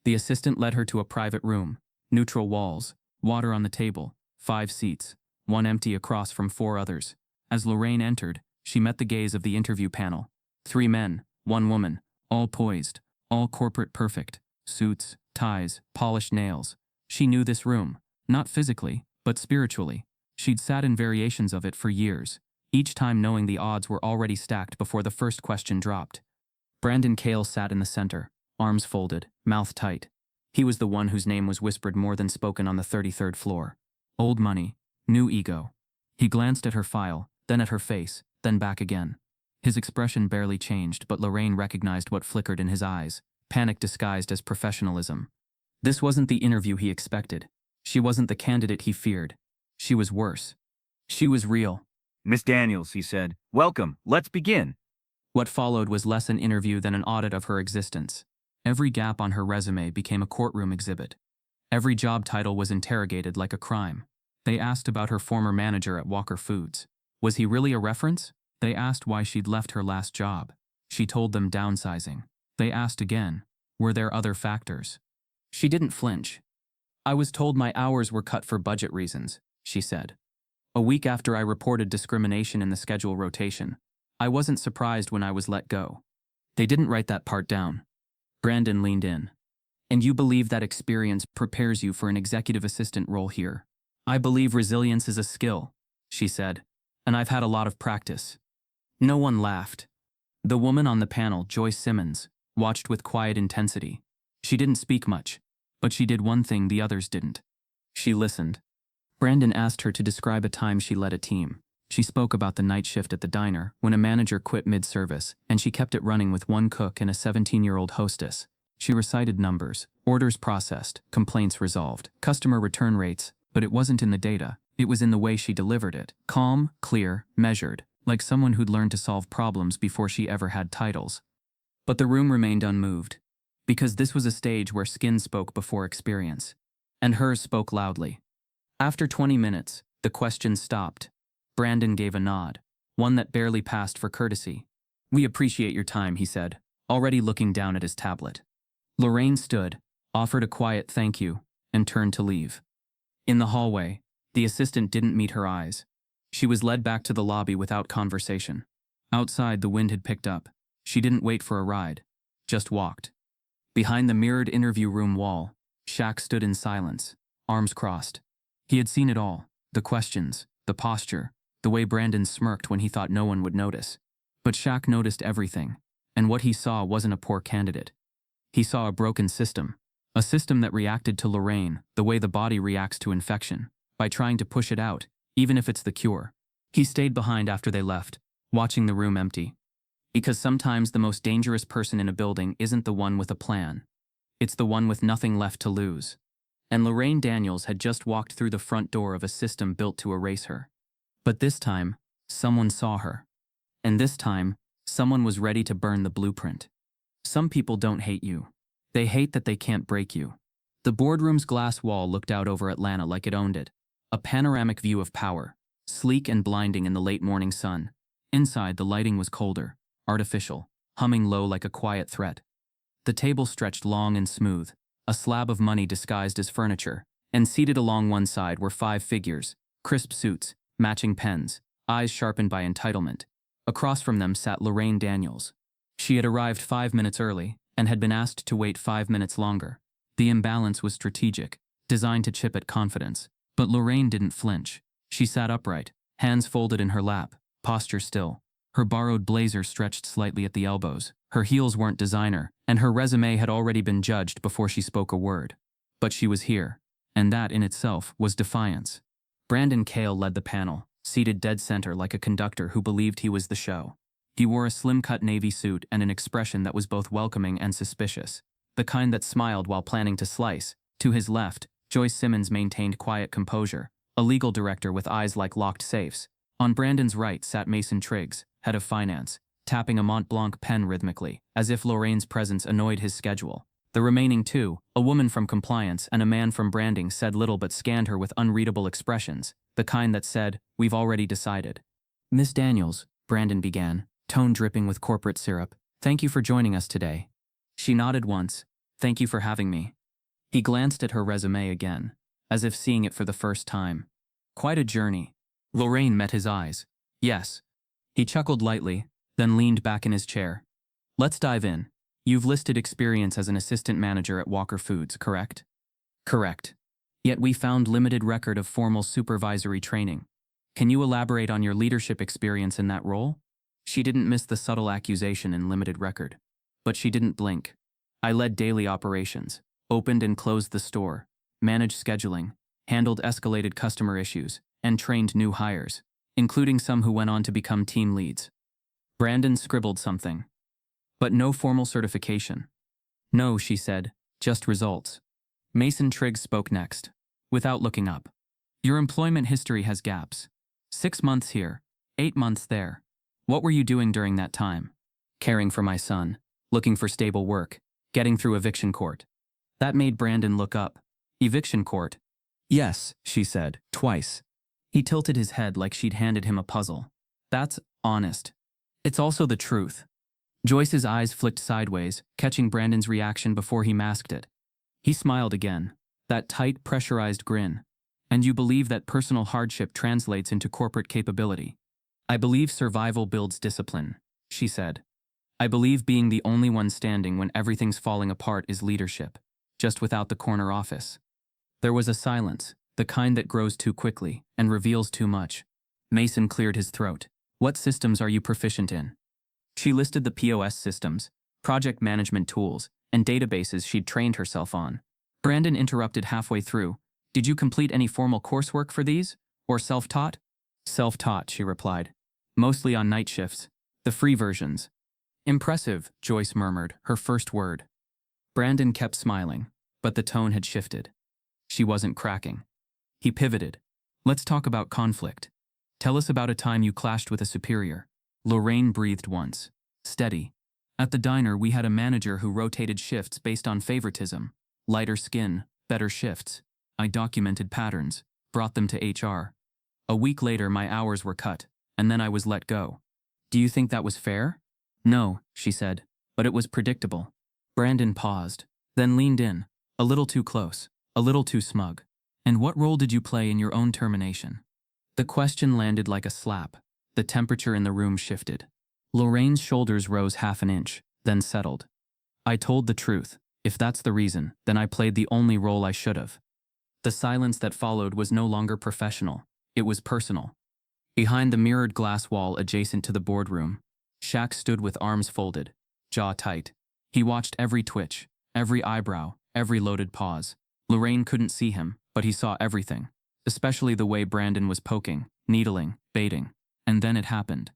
The assistant led her to a private room, neutral walls, water on the table, 5 seats, one empty across from 4 others. As Loraine entered, she met the gaze of the interview panel. 3 men, 1 woman, all poised, all corporate perfect, suits, ties, polished nails. She knew this room, not physically, but spiritually. She'd sat in variations of it for years, each time knowing the odds were already stacked before the first question dropped. Brandon Cale sat in the center, arms folded, mouth tight. He was the one whose name was whispered more than spoken on the 33rd floor. Old money, new ego. He glanced at her file, then at her face, then back again. His expression barely changed, but Loraine recognized what flickered in his eyes, panic disguised as professionalism. This wasn't the interview he expected. She wasn't the candidate he feared. She was worse. She was real. "Miss Daniels," he said, "welcome. Let's begin." What followed was less an interview than an audit of her existence. Every gap on her resume became a courtroom exhibit. Every job title was interrogated like a crime. They asked about her former manager at Walker Foods. Was he really a reference? They asked why she'd left her last job. She told them downsizing. They asked again, were there other factors? She didn't flinch. "I was told my hours were cut for budget reasons," she said. "A week after I reported discrimination in the schedule rotation. I wasn't surprised when I was let go." They didn't write that part down. Brandon leaned in. "And you believe that experience prepares you for an executive assistant role here?" "I believe resilience is a skill," she said, "and I've had a lot of practice." No one laughed. The woman on the panel, Joyce Simmons, watched with quiet intensity. She didn't speak much, but she did one thing the others didn't. She listened. Brandon asked her to describe a time she led a team. She spoke about the night shift at the diner, when a manager quit mid-service, and she kept it running with one cook and a 17-year-old hostess. She recited numbers, orders processed, complaints resolved, customer return rates, but it wasn't in the data, it was in the way she delivered it. Calm, clear, measured, like someone who'd learned to solve problems before she ever had titles. But the room remained unmoved, because this was a stage where skin spoke before experience, and hers spoke loudly. After 20 minutes, the questions stopped. Brandon gave a nod, one that barely passed for courtesy. "We appreciate your time," he said, already looking down at his tablet. Loraine stood, offered a quiet thank you, and turned to leave. In the hallway, the assistant didn't meet her eyes. She was led back to the lobby without conversation. Outside, the wind had picked up. She didn't wait for a ride, just walked. Behind the mirrored interview room wall, Shaq stood in silence, arms crossed. He had seen it all, the questions, the posture, the way Brandon smirked when he thought no one would notice. But Shaq noticed everything, and what he saw wasn't a poor candidate. He saw a broken system, a system that reacted to Loraine the way the body reacts to infection, by trying to push it out, even if it's the cure. He stayed behind after they left, watching the room empty. Because sometimes the most dangerous person in a building isn't the one with a plan. It's the one with nothing left to lose. And Loraine Daniels had just walked through the front door of a system built to erase her. But this time, someone saw her. And this time, someone was ready to burn the blueprint. Some people don't hate you. They hate that they can't break you. The boardroom's glass wall looked out over Atlanta like it owned it. A panoramic view of power, sleek and blinding in the late morning sun. Inside, the lighting was colder, artificial, humming low like a quiet threat. The table stretched long and smooth, a slab of money disguised as furniture, and seated along one side were 5 figures, crisp suits, matching pens, eyes sharpened by entitlement. Across from them sat Loraine Daniels. She had arrived 5 minutes early, and had been asked to wait 5 minutes longer. The imbalance was strategic, designed to chip at confidence. But Loraine didn't flinch. She sat upright, hands folded in her lap, posture still. Her borrowed blazer stretched slightly at the elbows. Her heels weren't designer, and her resume had already been judged before she spoke a word. But she was here, and that in itself was defiance. Brandon Cale led the panel, seated dead center like a conductor who believed he was the show. He wore a slim-cut navy suit and an expression that was both welcoming and suspicious, the kind that smiled while planning to slice. To his left, Joyce Simmons maintained quiet composure, a legal director with eyes like locked safes. On Brandon's right sat Mason Triggs, head of finance, tapping a Mont Blanc pen rhythmically, as if Lorraine's presence annoyed his schedule. The remaining two, a woman from compliance and a man from branding, said little but scanned her with unreadable expressions, the kind that said, "We've already decided." "Miss Daniels," Brandon began, tone dripping with corporate syrup, "thank you for joining us today." She nodded once. "Thank you for having me." He glanced at her resume again, as if seeing it for the first time. Quite a journey. Loraine met his eyes. "Yes." He chuckled lightly, then leaned back in his chair. "Let's dive in. You've listed experience as an assistant manager at Walker Foods, correct?" "Correct. Yet we found limited record of formal supervisory training. Can you elaborate on your leadership experience in that role?" She didn't miss the subtle accusation in limited record. But she didn't blink. I led daily operations, opened and closed the store, managed scheduling, handled escalated customer issues, and trained new hires, including some who went on to become team leads. Brandon scribbled something. But no formal certification. No, she said, just results. Mason Triggs spoke next, without looking up. Your employment history has gaps. 6 months here, 8 months there. What were you doing during that time? Caring for my son, looking for stable work, getting through eviction court. That made Brandon look up. Eviction court? Yes, she said, twice. He tilted his head like she'd handed him a puzzle. That's honest. It's also the truth. Joyce's eyes flicked sideways, catching Brandon's reaction before he masked it. He smiled again, that tight, pressurized grin. And you believe that personal hardship translates into corporate capability. I believe survival builds discipline, she said. I believe being the only one standing when everything's falling apart is leadership, just without the corner office. There was a silence, the kind that grows too quickly and reveals too much. Mason cleared his throat. What systems are you proficient in? She listed the POS systems, project management tools, and databases she'd trained herself on. Brandon interrupted halfway through. Did you complete any formal coursework for these? Or self-taught? Self-taught, she replied. Mostly on night shifts. The free versions. Impressive, Joyce murmured, her first word. Brandon kept smiling, but the tone had shifted. She wasn't cracking. He pivoted. Let's talk about conflict. Tell us about a time you clashed with a superior. Loraine breathed once. Steady. At the diner, we had a manager who rotated shifts based on favoritism. Lighter skin, better shifts. I documented patterns, brought them to HR. A week later, my hours were cut, and then I was let go. Do you think that was fair? No, she said, but it was predictable. Brandon paused, then leaned in, a little too close, a little too smug. And what role did you play in your own termination? The question landed like a slap. The temperature in the room shifted. Lorraine's shoulders rose half an inch, then settled. I told the truth. If that's the reason, then I played the only role I should have. The silence that followed was no longer professional. It was personal. Behind the mirrored glass wall adjacent to the boardroom, Shaq stood with arms folded, jaw tight. He watched every twitch, every eyebrow, every loaded pause. Loraine couldn't see him, but he saw everything, especially the way Brandon was poking, needling, baiting. And then it happened.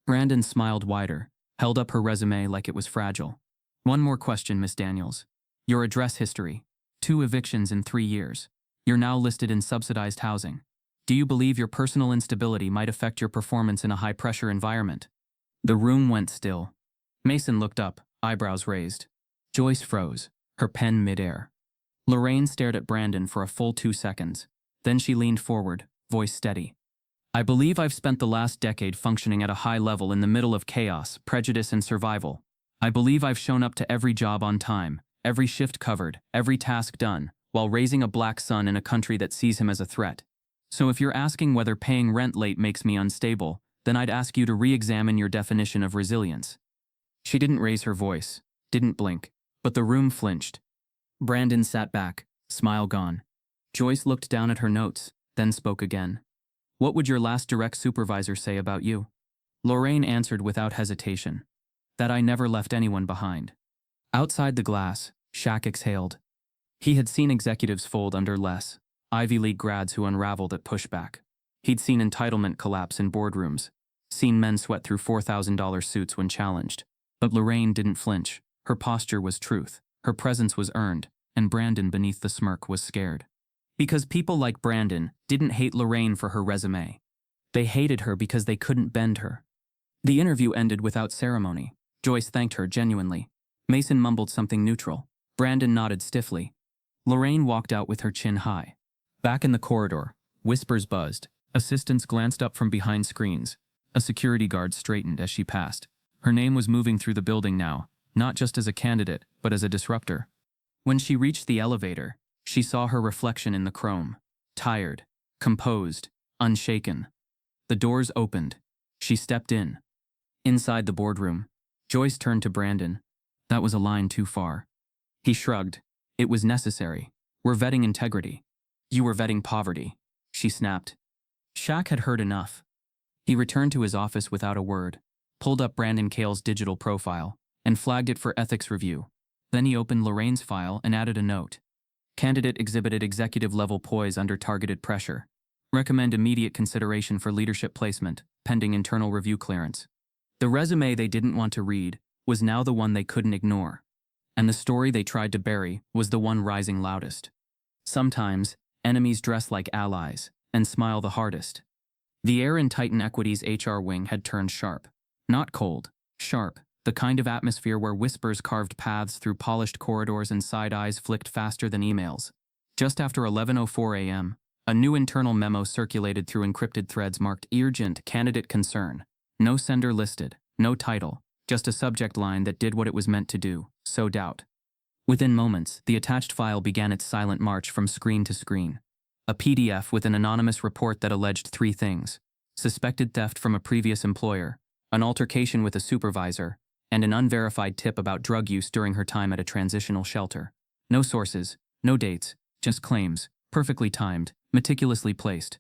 Brandon smiled wider, held up her resume like it was fragile. One more question, Miss Daniels. Your address history. 2 evictions in 3 years. You're now listed in subsidized housing. Do you believe your personal instability might affect your performance in a high-pressure environment? The room went still. Mason looked up, eyebrows raised. Joyce froze, her pen midair. Loraine stared at Brandon for a full 2 seconds. Then she leaned forward, voice steady. I believe I've spent the last decade functioning at a high level in the middle of chaos, prejudice, and survival. I believe I've shown up to every job on time, every shift covered, every task done, while raising a black son in a country that sees him as a threat. So if you're asking whether paying rent late makes me unstable, then I'd ask you to re-examine your definition of resilience. She didn't raise her voice, didn't blink, but the room flinched. Brandon sat back, smile gone. Joyce looked down at her notes, then spoke again. What would your last direct supervisor say about you? Loraine answered without hesitation. That I never left anyone behind. Outside the glass, Shaq exhaled. He had seen executives fold under less, Ivy League grads who unraveled at pushback. He'd seen entitlement collapse in boardrooms, seen men sweat through $4,000 suits when challenged. But Loraine didn't flinch. Her posture was truth. Her presence was earned, and Brandon beneath the smirk was scared. Because people like Brandon didn't hate Loraine for her resume. They hated her because they couldn't bend her. The interview ended without ceremony. Joyce thanked her genuinely. Mason mumbled something neutral. Brandon nodded stiffly. Loraine walked out with her chin high. Back in the corridor, whispers buzzed. Assistants glanced up from behind screens. A security guard straightened as she passed. Her name was moving through the building now, not just as a candidate, but as a disruptor. When she reached the elevator, she saw her reflection in the chrome. Tired, composed, unshaken. The doors opened. She stepped in. Inside the boardroom, Joyce turned to Brandon. That was a line too far. He shrugged. It was necessary. We're vetting integrity. You were vetting poverty, she snapped. Shaq had heard enough. He returned to his office without a word, pulled up Brandon Cale's digital profile, and flagged it for ethics review. Then he opened Lorraine's file and added a note. Candidate exhibited executive-level poise under targeted pressure. Recommend immediate consideration for leadership placement, pending internal review clearance. The resume they didn't want to read was now the one they couldn't ignore. And the story they tried to bury was the one rising loudest. Sometimes, enemies dress like allies and smile the hardest. The air in Titan Equity's HR wing had turned sharp. Not cold, sharp, the kind of atmosphere where whispers carved paths through polished corridors and side eyes flicked faster than emails. Just after 11:04 a.m., a new internal memo circulated through encrypted threads marked urgent candidate concern. No sender listed, no title, just a subject line that did what it was meant to do, sow doubt. Within moments, the attached file began its silent march from screen to screen. A PDF with an anonymous report that alleged 3 things: suspected theft from a previous employer, an altercation with a supervisor, and an unverified tip about drug use during her time at a transitional shelter. No sources, no dates, just claims, perfectly timed, meticulously placed.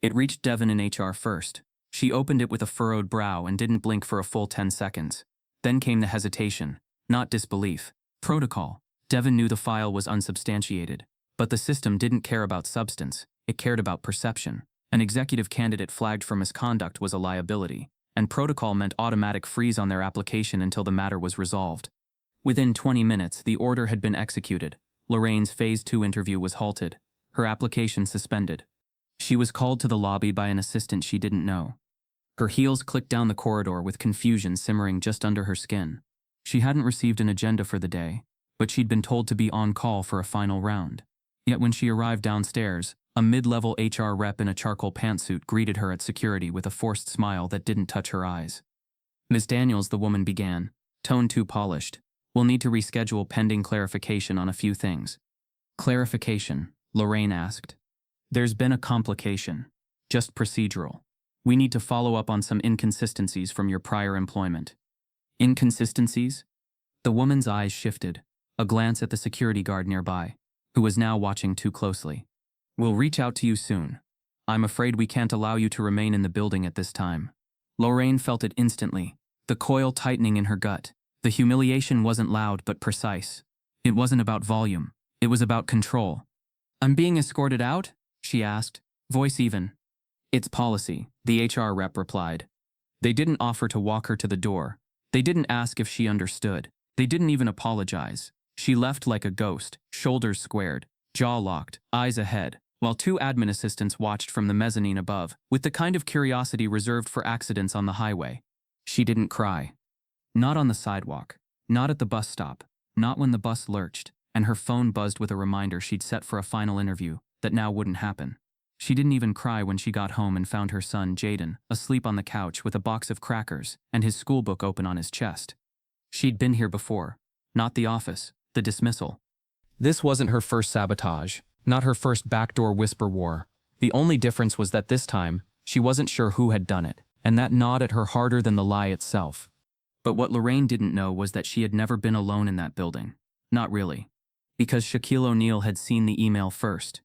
It reached Devon in HR first. She opened it with a furrowed brow and didn't blink for a full 10 seconds. Then came the hesitation, not disbelief. Protocol. Devon knew the file was unsubstantiated, but the system didn't care about substance, it cared about perception. An executive candidate flagged for misconduct was a liability, and protocol meant automatic freeze on their application until the matter was resolved. Within 20 minutes, the order had been executed. Lorraine's Phase 2 interview was halted, her application suspended. She was called to the lobby by an assistant she didn't know. Her heels clicked down the corridor with confusion simmering just under her skin. She hadn't received an agenda for the day, but she'd been told to be on call for a final round. Yet when she arrived downstairs, a mid-level HR rep in a charcoal pantsuit greeted her at security with a forced smile that didn't touch her eyes. "Ms. Daniels," the woman began, tone too polished. "We'll need to reschedule pending clarification on a few things." "Clarification?" Loraine asked. "There's been a complication. Just procedural. We need to follow up on some inconsistencies from your prior employment." "Inconsistencies?" The woman's eyes shifted, a glance at the security guard nearby, who was now watching too closely. "We'll reach out to you soon. I'm afraid we can't allow you to remain in the building at this time." Loraine felt it instantly, the coil tightening in her gut. The humiliation wasn't loud but precise. It wasn't about volume, it was about control. "I'm being escorted out?" she asked, voice even. "It's policy," the HR rep replied. They didn't offer to walk her to the door. They didn't ask if she understood. They didn't even apologize. She left like a ghost, shoulders squared, jaw locked, eyes ahead, while 2 admin assistants watched from the mezzanine above, with the kind of curiosity reserved for accidents on the highway. She didn't cry. Not on the sidewalk. Not at the bus stop. Not when the bus lurched, and her phone buzzed with a reminder she'd set for a final interview that now wouldn't happen. She didn't even cry when she got home and found her son, Jaden, asleep on the couch with a box of crackers and his schoolbook open on his chest. She'd been here before. Not the office, the dismissal. This wasn't her first sabotage, not her first backdoor whisper war. The only difference was that this time, she wasn't sure who had done it, and that gnawed at her harder than the lie itself. But what Loraine didn't know was that she had never been alone in that building. Not really. Because Shaquille O'Neal had seen the email first.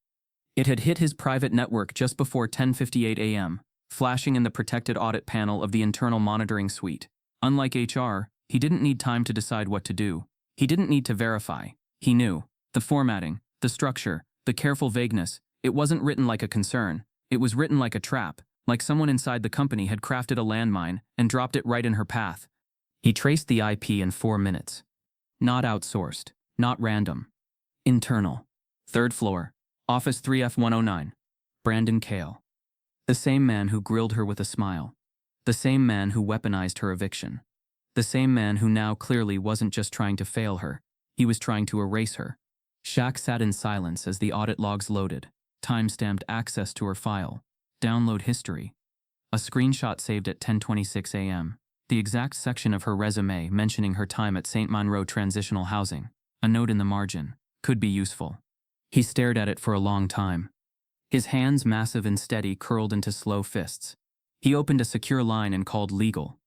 It had hit his private network just before 10:58 a.m., flashing in the protected audit panel of the internal monitoring suite. Unlike HR, he didn't need time to decide what to do. He didn't need to verify. He knew. The formatting, the structure, the careful vagueness, it wasn't written like a concern. It was written like a trap, like someone inside the company had crafted a landmine and dropped it right in her path. He traced the IP in 4 minutes. Not outsourced. Not random. Internal. 3rd floor. Office 3F109. Brandon Cale. The same man who grilled her with a smile. The same man who weaponized her eviction. The same man who now clearly wasn't just trying to fail her. He was trying to erase her. Shaq sat in silence as the audit logs loaded. Time-stamped access to her file. Download history. A screenshot saved at 10:26 a.m. The exact section of her resume mentioning her time at St. Monroe Transitional Housing. A note in the margin. Could be useful. He stared at it for a long time. His hands, massive and steady, curled into slow fists. He opened a secure line and called legal.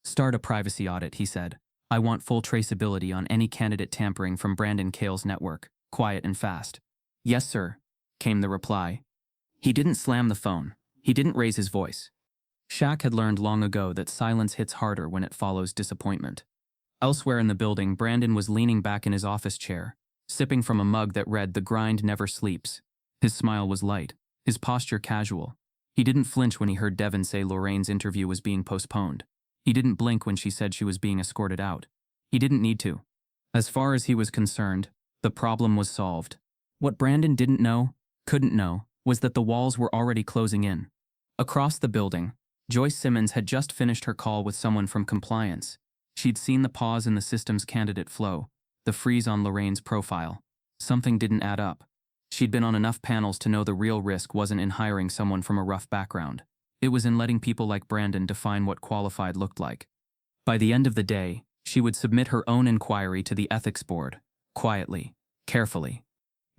"Start a privacy audit," he said. "I want full traceability on any candidate tampering from Brandon Cale's network. Quiet and fast." "Yes, sir," came the reply. He didn't slam the phone. He didn't raise his voice. Shaq had learned long ago that silence hits harder when it follows disappointment. Elsewhere in the building, Brandon was leaning back in his office chair, sipping from a mug that read "The Grind Never Sleeps." His smile was light, his posture casual. He didn't flinch when he heard Devin say Lorraine's interview was being postponed. He didn't blink when she said she was being escorted out. He didn't need to. As far as he was concerned, the problem was solved. What Brandon didn't know, couldn't know, was that the walls were already closing in. Across the building, Joyce Simmons had just finished her call with someone from compliance. She'd seen the pause in the system's candidate flow, the freeze on Lorraine's profile. Something didn't add up. She'd been on enough panels to know the real risk wasn't in hiring someone from a rough background. It was in letting people like Brandon define what qualified looked like. By the end of the day, she would submit her own inquiry to the ethics board, quietly, carefully.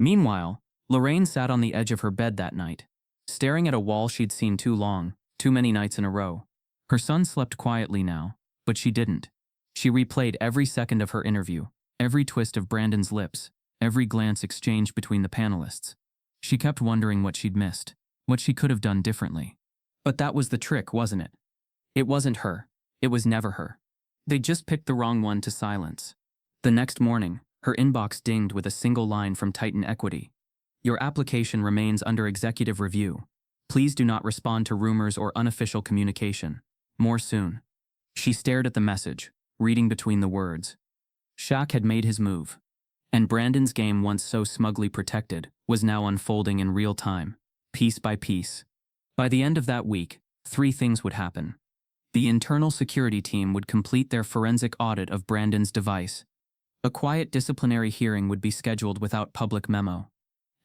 Meanwhile, Loraine sat on the edge of her bed that night, staring at a wall she'd seen too long, too many nights in a row. Her son slept quietly now, but she didn't. She replayed every second of her interview, every twist of Brandon's lips, every glance exchanged between the panelists. She kept wondering what she'd missed, what she could have done differently. But that was the trick, wasn't it? It wasn't her. It was never her. They just picked the wrong one to silence. The next morning, her inbox dinged with a single line from Titan Equity. Your application remains under executive review. Please do not respond to rumors or unofficial communication. More soon. She stared at the message, reading between the words. Shaq had made his move. And Brandon's game, once so smugly protected, was now unfolding in real time, piece by piece. By the end of that week, 3 things would happen. The internal security team would complete their forensic audit of Brandon's device. A quiet disciplinary hearing would be scheduled without public memo.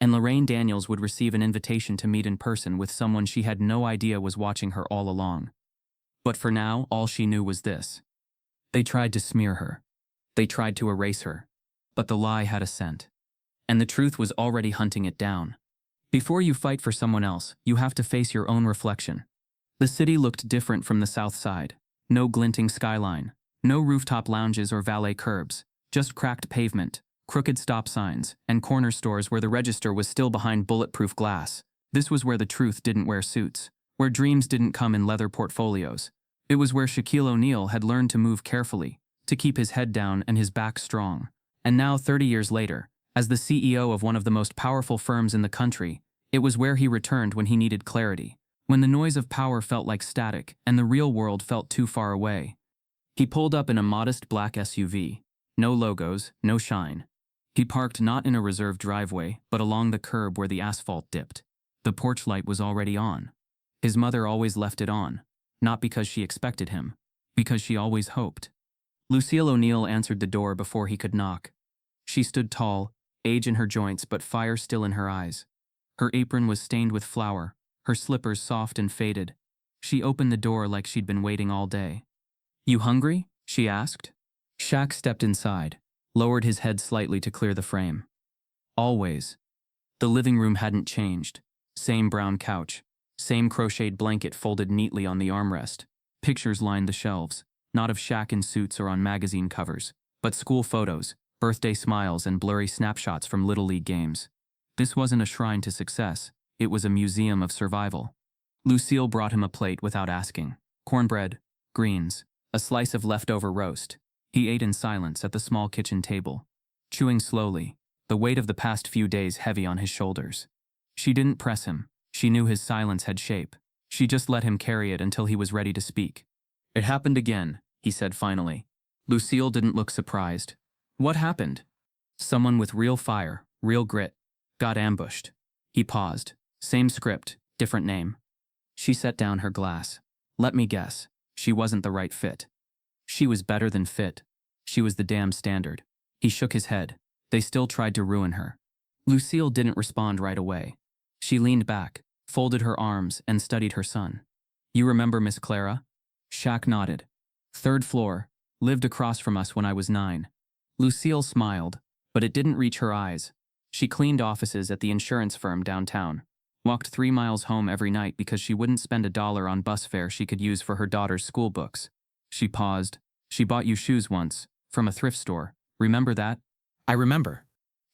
And Loraine Daniels would receive an invitation to meet in person with someone she had no idea was watching her all along. But for now, all she knew was this. They tried to smear her. They tried to erase her. But the lie had a scent. And the truth was already hunting it down. Before you fight for someone else, you have to face your own reflection. The city looked different from the south side. No glinting skyline. No rooftop lounges or valet curbs. Just cracked pavement, crooked stop signs, and corner stores where the register was still behind bulletproof glass. This was where the truth didn't wear suits. Where dreams didn't come in leather portfolios. It was where Shaquille O'Neal had learned to move carefully, to keep his head down and his back strong. And now, 30 years later, as the CEO of one of the most powerful firms in the country, it was where he returned when he needed clarity, when the noise of power felt like static and the real world felt too far away. He pulled up in a modest black SUV. No logos, no shine. He parked not in a reserved driveway, but along the curb where the asphalt dipped. The porch light was already on. His mother always left it on, not because she expected him, because she always hoped. Lucille O'Neal answered the door before he could knock. She stood tall, age in her joints but fire still in her eyes. Her apron was stained with flour, her slippers soft and faded. She opened the door like she'd been waiting all day. "You hungry?" she asked. Shaq stepped inside, lowered his head slightly to clear the frame. Always. The living room hadn't changed. Same brown couch. Same crocheted blanket folded neatly on the armrest. Pictures lined the shelves, not of Shaq in suits or on magazine covers, but school photos, birthday smiles, and blurry snapshots from Little League games. This wasn't a shrine to success, it was a museum of survival. Lucille brought him a plate without asking. Cornbread, greens, a slice of leftover roast. He ate in silence at the small kitchen table, chewing slowly, the weight of the past few days heavy on his shoulders. She didn't press him. She knew his silence had shape. She just let him carry it until he was ready to speak. "It happened again," he said finally. Lucille didn't look surprised. "What happened?" "Someone with real fire, real grit, got ambushed." He paused. Same script, different name. She set down her glass. "Let me guess. She wasn't the right fit." "She was better than fit. She was the damn standard." He shook his head. "They still tried to ruin her." Lucille didn't respond right away. She leaned back, folded her arms, and studied her son. "You remember Miss Clara?" Shaq nodded. "3rd floor, lived across from us when I was 9. Lucille smiled, but it didn't reach her eyes. She cleaned offices at the insurance firm downtown, walked 3 miles home every night because she wouldn't spend $1 on bus fare she could use for her daughter's school books. She paused. "She bought you shoes once, from a thrift store. Remember that?" "I remember."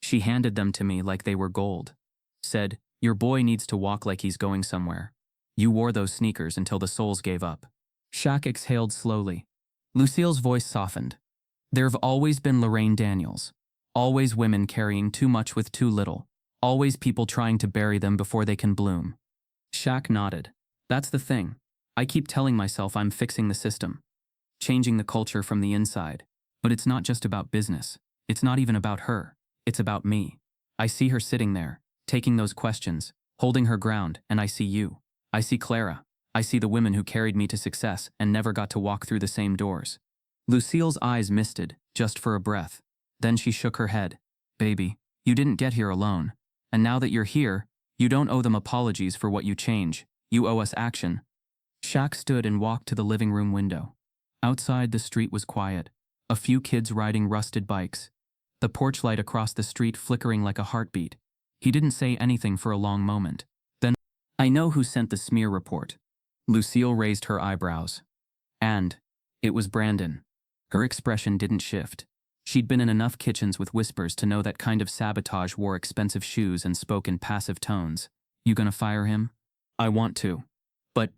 "She handed them to me like they were gold. Said, 'Your boy needs to walk like he's going somewhere.' You wore those sneakers until the soles gave up." Shaq exhaled slowly. Lucille's voice softened. There have always been Loraine Daniels. Always women carrying too much with too little. Always people trying to bury them before they can bloom. Shaq nodded. That's the thing. I keep telling myself I'm fixing the system, changing the culture from the inside. But it's not just about business. It's not even about her. It's about me. I see her sitting there, taking those questions, holding her ground, and I see you. I see Clara. I see the women who carried me to success and never got to walk through the same doors. Lucille's eyes misted, just for a breath. Then she shook her head. Baby, you didn't get here alone. And now that you're here, you don't owe them apologies for what you change. You owe us action. Shaq stood and walked to the living room window. Outside, the street was quiet. A few kids riding rusted bikes. The porch light across the street flickering like a heartbeat. He didn't say anything for a long moment. Then, I know who sent the smear report. Lucille raised her eyebrows. And it was Brandon. Her expression didn't shift. She'd been in enough kitchens with whispers to know that kind of sabotage wore expensive shoes and spoke in passive tones. You gonna fire him? I want to. But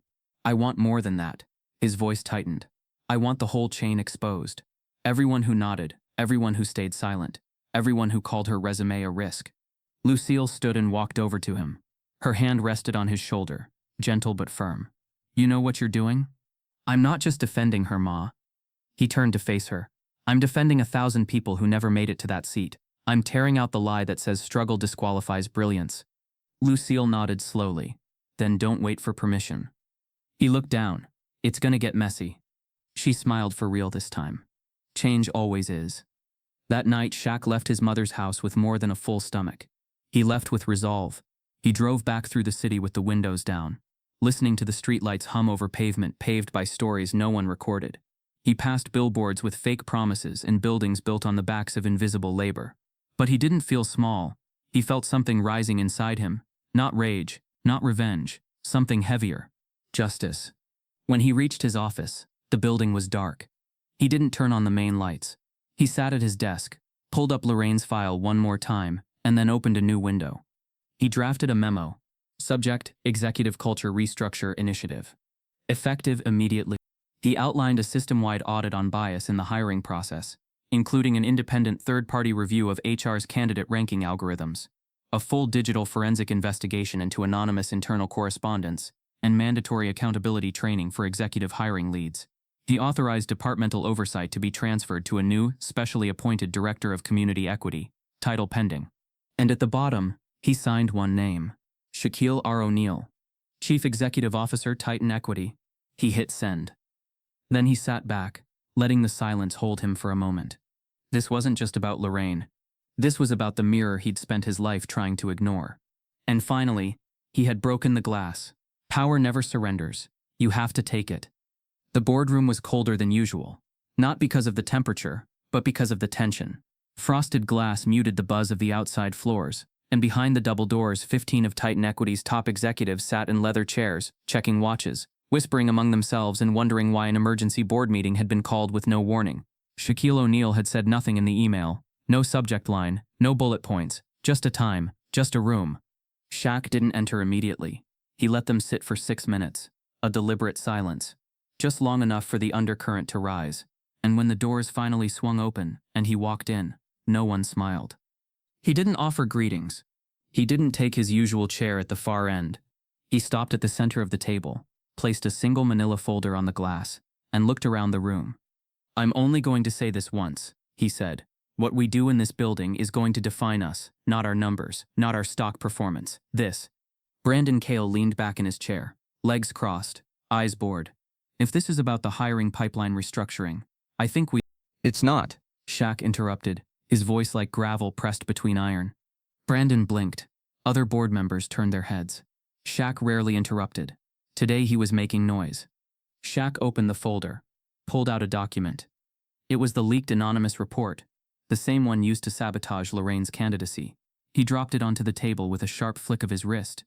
I want more than that. His voice tightened. I want the whole chain exposed. Everyone who nodded, everyone who stayed silent, everyone who called her resume a risk. Lucille stood and walked over to him. Her hand rested on his shoulder, gentle but firm. You know what you're doing? I'm not just defending her, Ma. He turned to face her. I'm defending 1,000 people who never made it to that seat. I'm tearing out the lie that says struggle disqualifies brilliance. Lucille nodded slowly. Then don't wait for permission. He looked down. It's gonna get messy. She smiled for real this time. Change always is. That night, Shaq left his mother's house with more than a full stomach. He left with resolve. He drove back through the city with the windows down, listening to the streetlights hum over pavement paved by stories no one recorded. He passed billboards with fake promises and buildings built on the backs of invisible labor. But he didn't feel small. He felt something rising inside him. Not rage, not revenge, something heavier. Justice. When he reached his office, the building was dark. He didn't turn on the main lights. He sat at his desk, pulled up Lorraine's file one more time, and then opened a new window. He drafted a memo. Subject, Executive Culture Restructure Initiative. Effective immediately. He outlined a system-wide audit on bias in the hiring process, including an independent third-party review of HR's candidate ranking algorithms, a full digital forensic investigation into anonymous internal correspondence, and mandatory accountability training for executive hiring leads. He authorized departmental oversight to be transferred to a new, specially appointed Director of Community Equity, title pending. And at the bottom, he signed one name, Shaquille O'Neal, Chief Executive Officer, Titan Equity. He hit send. Then he sat back, letting the silence hold him for a moment. This wasn't just about Loraine. This was about the mirror he'd spent his life trying to ignore. And finally, he had broken the glass. Power never surrenders. You have to take it. The boardroom was colder than usual, not because of the temperature, but because of the tension. Frosted glass muted the buzz of the outside floors, and behind the double doors, 15 of Titan Equity's top executives sat in leather chairs, checking watches, whispering among themselves and wondering why an emergency board meeting had been called with no warning. Shaquille O'Neal had said nothing in the email, no subject line, no bullet points, just a time, just a room. Shaq didn't enter immediately. He let them sit for 6 minutes, a deliberate silence, just long enough for the undercurrent to rise. And when the doors finally swung open and he walked in, no one smiled. He didn't offer greetings. He didn't take his usual chair at the far end. He stopped at the center of the table, placed a single manila folder on the glass, and looked around the room. I'm only going to say this once, he said. What we do in this building is going to define us, not our numbers, not our stock performance. This. Brandon Cale leaned back in his chair, legs crossed, eyes bored. If this is about the hiring pipeline restructuring, I think we— It's not, Shaq interrupted, his voice like gravel pressed between iron. Brandon blinked. Other board members turned their heads. Shaq rarely interrupted. Today he was making noise. Shaq opened the folder, pulled out a document. It was the leaked anonymous report, the same one used to sabotage Lorraine's candidacy. He dropped it onto the table with a sharp flick of his wrist.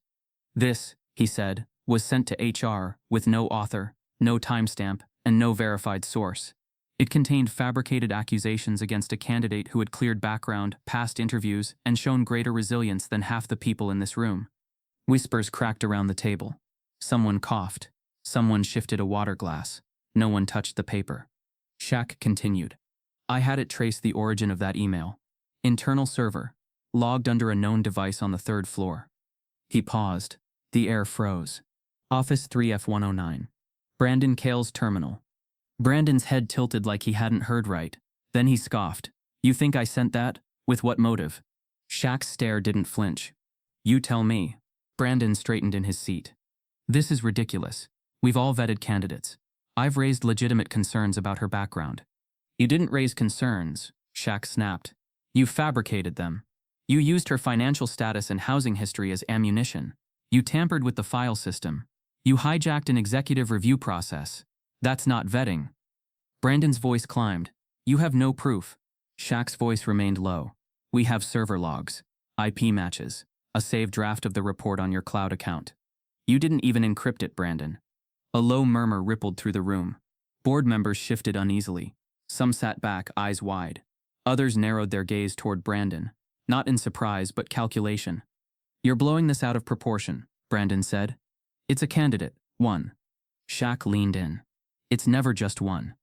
This, he said, was sent to HR with no author, no timestamp, and no verified source. It contained fabricated accusations against a candidate who had cleared background, passed interviews, and shown greater resilience than half the people in this room. Whispers cracked around the table. Someone coughed. Someone shifted a water glass. No one touched the paper. Shaq continued. I had it trace the origin of that email. Internal server. Logged under a known device on the 3rd floor. He paused. The air froze. Office 3F109. Brandon Cale's terminal. Brandon's head tilted like he hadn't heard right. Then he scoffed. You think I sent that? With what motive? Shaq's stare didn't flinch. You tell me. Brandon straightened in his seat. This is ridiculous. We've all vetted candidates. I've raised legitimate concerns about her background. You didn't raise concerns, Shaq snapped. You fabricated them. You used her financial status and housing history as ammunition. You tampered with the file system. You hijacked an executive review process. That's not vetting. Brandon's voice climbed. You have no proof. Shaq's voice remained low. We have server logs, IP matches, a saved draft of the report on your cloud account. You didn't even encrypt it, Brandon. A low murmur rippled through the room. Board members shifted uneasily. Some sat back, eyes wide. Others narrowed their gaze toward Brandon, not in surprise but calculation. You're blowing this out of proportion, Brandon said. It's a candidate, one. Shaq leaned in. It's never just one.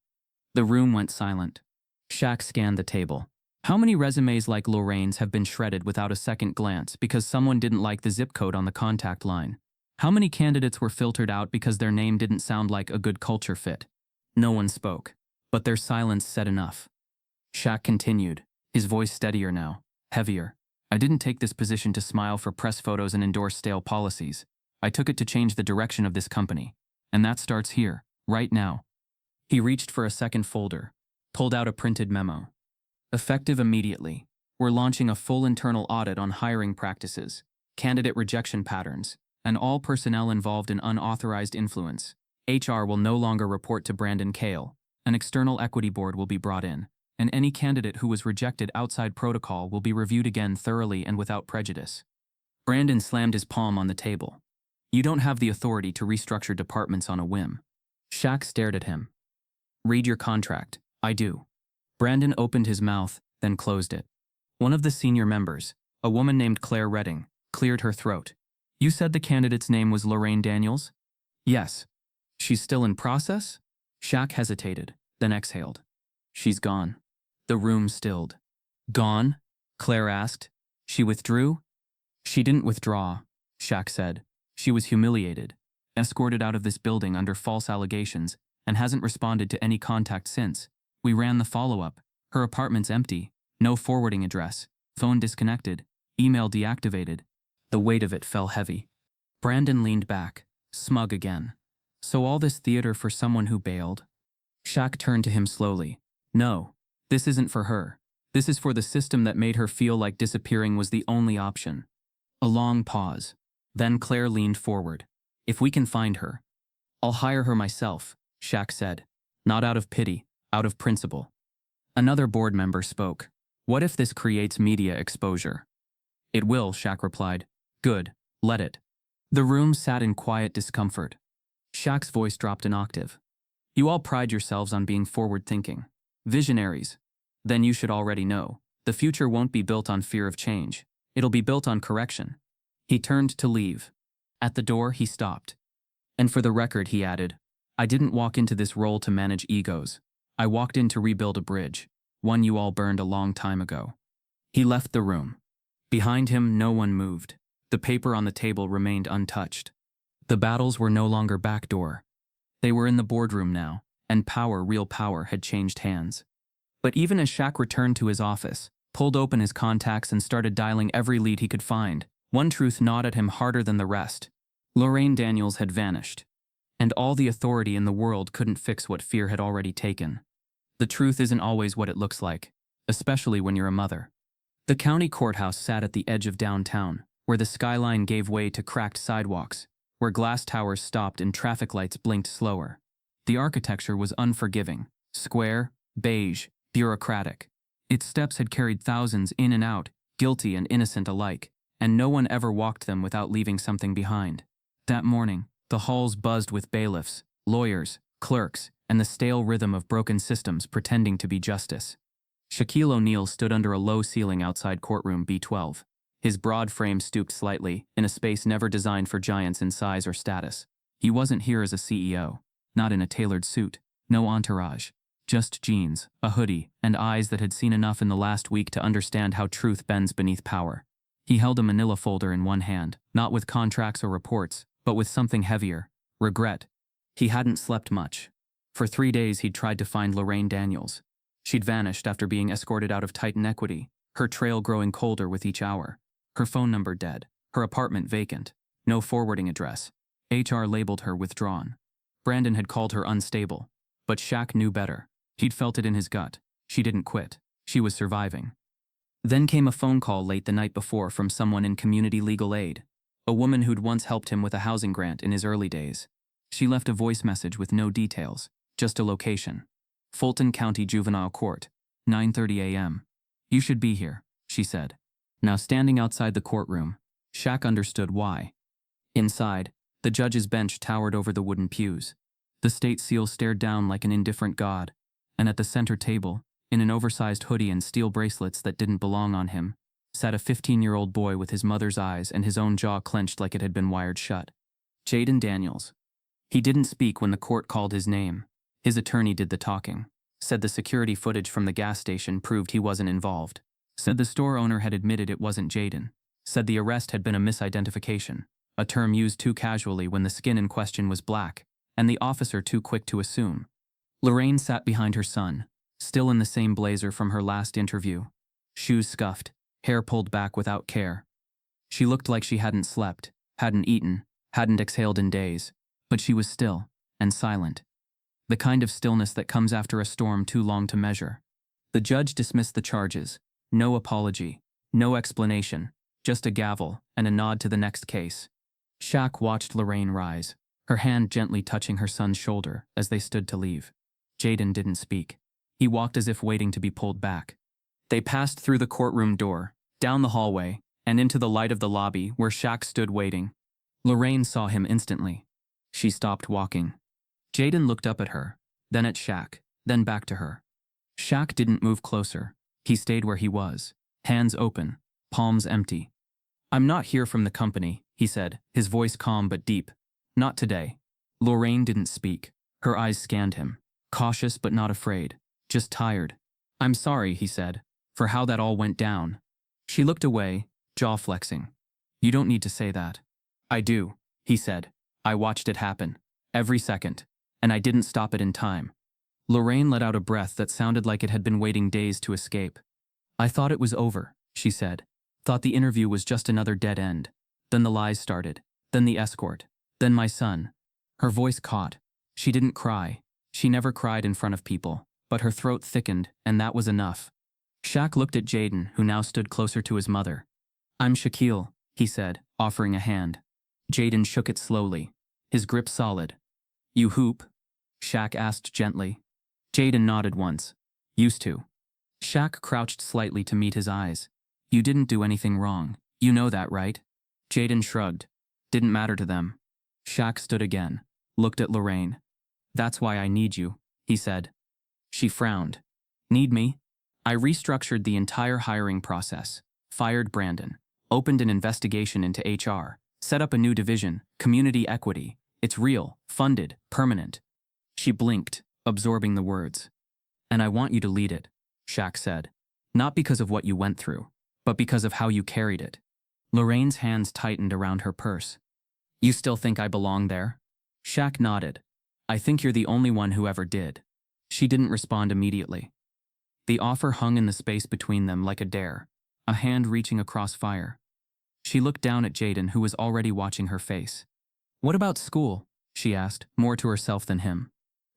The room went silent. Shaq scanned the table. How many resumes like Loraine's have been shredded without a second glance because someone didn't like the zip code on the contact line? How many candidates were filtered out because their name didn't sound like a good culture fit? No one spoke, but their silence said enough. Shaq continued, his voice steadier now, heavier. I didn't take this position to smile for press photos and endorse stale policies. I took it to change the direction of this company. And that starts here, right now. He reached for a second folder, pulled out a printed memo. Effective immediately. We're launching a full internal audit on hiring practices, candidate rejection patterns, and all personnel involved in unauthorized influence. HR will no longer report to Brandon Cale. An external equity board will be brought in, and any candidate who was rejected outside protocol will be reviewed again thoroughly and without prejudice. Brandon slammed his palm on the table. You don't have the authority to restructure departments on a whim. Shaq stared at him. Read your contract. I do. Brandon opened his mouth, then closed it. One of the senior members, a woman named Claire Redding, cleared her throat. You said the candidate's name was Loraine Daniels? Yes. She's still in process? Shaq hesitated, then exhaled. She's gone. The room stilled. Gone? Claire asked. She withdrew? She didn't withdraw, Shaq said. She was humiliated, escorted out of this building under false allegations, and hasn't responded to any contact since. We ran the follow-up. Her apartment's empty, no forwarding address, phone disconnected, email deactivated. The weight of it fell heavy. Brandon leaned back, smug again. So all this theater for someone who bailed? Shaq turned to him slowly. No, this isn't for her. This is for the system that made her feel like disappearing was the only option. A long pause. Then Claire leaned forward. If we can find her. I'll hire her myself, Shaq said. Not out of pity, out of principle. Another board member spoke. What if this creates media exposure? It will, Shaq replied. Good, let it. The room sat in quiet discomfort. Shaq's voice dropped an octave. You all pride yourselves on being forward-thinking. Visionaries. Then you should already know. The future won't be built on fear of change. It'll be built on correction. He turned to leave. At the door, he stopped. And for the record, he added, I didn't walk into this role to manage egos. I walked in to rebuild a bridge, one you all burned a long time ago. He left the room. Behind him, no one moved. The paper on the table remained untouched. The battles were no longer backdoor. They were in the boardroom now, and power, real power, had changed hands. But even as Shaq returned to his office, pulled open his contacts and started dialing every lead he could find, one truth gnawed at him harder than the rest. Loraine Daniels had vanished. And all the authority in the world couldn't fix what fear had already taken. The truth isn't always what it looks like, especially when you're a mother. The county courthouse sat at the edge of downtown, where the skyline gave way to cracked sidewalks, where glass towers stopped and traffic lights blinked slower. The architecture was unforgiving, square, beige, bureaucratic. Its steps had carried thousands in and out, guilty and innocent alike, and no one ever walked them without leaving something behind. That morning, the halls buzzed with bailiffs, lawyers, clerks, and the stale rhythm of broken systems pretending to be justice. Shaquille O'Neal stood under a low ceiling outside courtroom B12. His broad frame stooped slightly, in a space never designed for giants in size or status. He wasn't here as a CEO, not in a tailored suit, no entourage. Just jeans, a hoodie, and eyes that had seen enough in the last week to understand how truth bends beneath power. He held a manila folder in one hand, not with contracts or reports, but with something heavier: regret. He hadn't slept much. For 3 days he'd tried to find Loraine Daniels. She'd vanished after being escorted out of Titan Equity, her trail growing colder with each hour. Her phone number dead, her apartment vacant, no forwarding address. HR labeled her withdrawn. Brandon had called her unstable, but Shaq knew better. He'd felt it in his gut. She didn't quit. She was surviving. Then came a phone call late the night before from someone in community legal aid, a woman who'd once helped him with a housing grant in his early days. She left a voice message with no details, just a location. Fulton County Juvenile Court, 9:30 a.m. "You should be here," she said. Now standing outside the courtroom, Shaq understood why. Inside, the judge's bench towered over the wooden pews. The state seal stared down like an indifferent god, and at the center table, in an oversized hoodie and steel bracelets that didn't belong on him, sat a 15-year-old boy with his mother's eyes and his own jaw clenched like it had been wired shut. Jaden Daniels. He didn't speak when the court called his name. His attorney did the talking. Said the security footage from the gas station proved he wasn't involved. Said the store owner had admitted it wasn't Jaden. Said the arrest had been a misidentification, a term used too casually when the skin in question was black, and the officer too quick to assume. Loraine sat behind her son, still in the same blazer from her last interview. Shoes scuffed, hair pulled back without care. She looked like she hadn't slept, hadn't eaten, hadn't exhaled in days, but she was still, and silent. The kind of stillness that comes after a storm too long to measure. The judge dismissed the charges. No apology, no explanation, just a gavel and a nod to the next case. Shaq watched Loraine rise, her hand gently touching her son's shoulder as they stood to leave. Jaden didn't speak. He walked as if waiting to be pulled back. They passed through the courtroom door, down the hallway, and into the light of the lobby where Shaq stood waiting. Loraine saw him instantly. She stopped walking. Jaden looked up at her, then at Shaq, then back to her. Shaq didn't move closer. He stayed where he was, hands open, palms empty. "I'm not here from the company," he said, his voice calm but deep. "Not today." Loraine didn't speak. Her eyes scanned him, cautious but not afraid, just tired. "I'm sorry," he said, "for how that all went down." She looked away, jaw flexing. "You don't need to say that." "I do," he said. "I watched it happen. Every second. And I didn't stop it in time." Loraine let out a breath that sounded like it had been waiting days to escape. "I thought it was over," she said. "Thought the interview was just another dead end. Then the lies started. Then the escort. Then my son." Her voice caught. She didn't cry. She never cried in front of people, but her throat thickened, and that was enough. Shaq looked at Jaden, who now stood closer to his mother. "I'm Shaquille," he said, offering a hand. Jaden shook it slowly, his grip solid. "You hoop?" Shaq asked gently. Jaden nodded once. "Used to." Shaq crouched slightly to meet his eyes. "You didn't do anything wrong. You know that, right?" Jaden shrugged. Didn't matter to them. Shaq stood again, looked at Loraine. "That's why I need you," he said. She frowned. "Need me?" "I restructured the entire hiring process, fired Brandon, opened an investigation into HR, set up a new division, community equity. It's real, funded, permanent." She blinked, absorbing the words. "And I want you to lead it," Shaq said. "Not because of what you went through, but because of how you carried it." Lorraine's hands tightened around her purse. "You still think I belong there?" Shaq nodded. "I think you're the only one who ever did." She didn't respond immediately. The offer hung in the space between them like a dare, a hand reaching across fire. She looked down at Jaden, who was already watching her face. "What about school?" she asked, more to herself than him.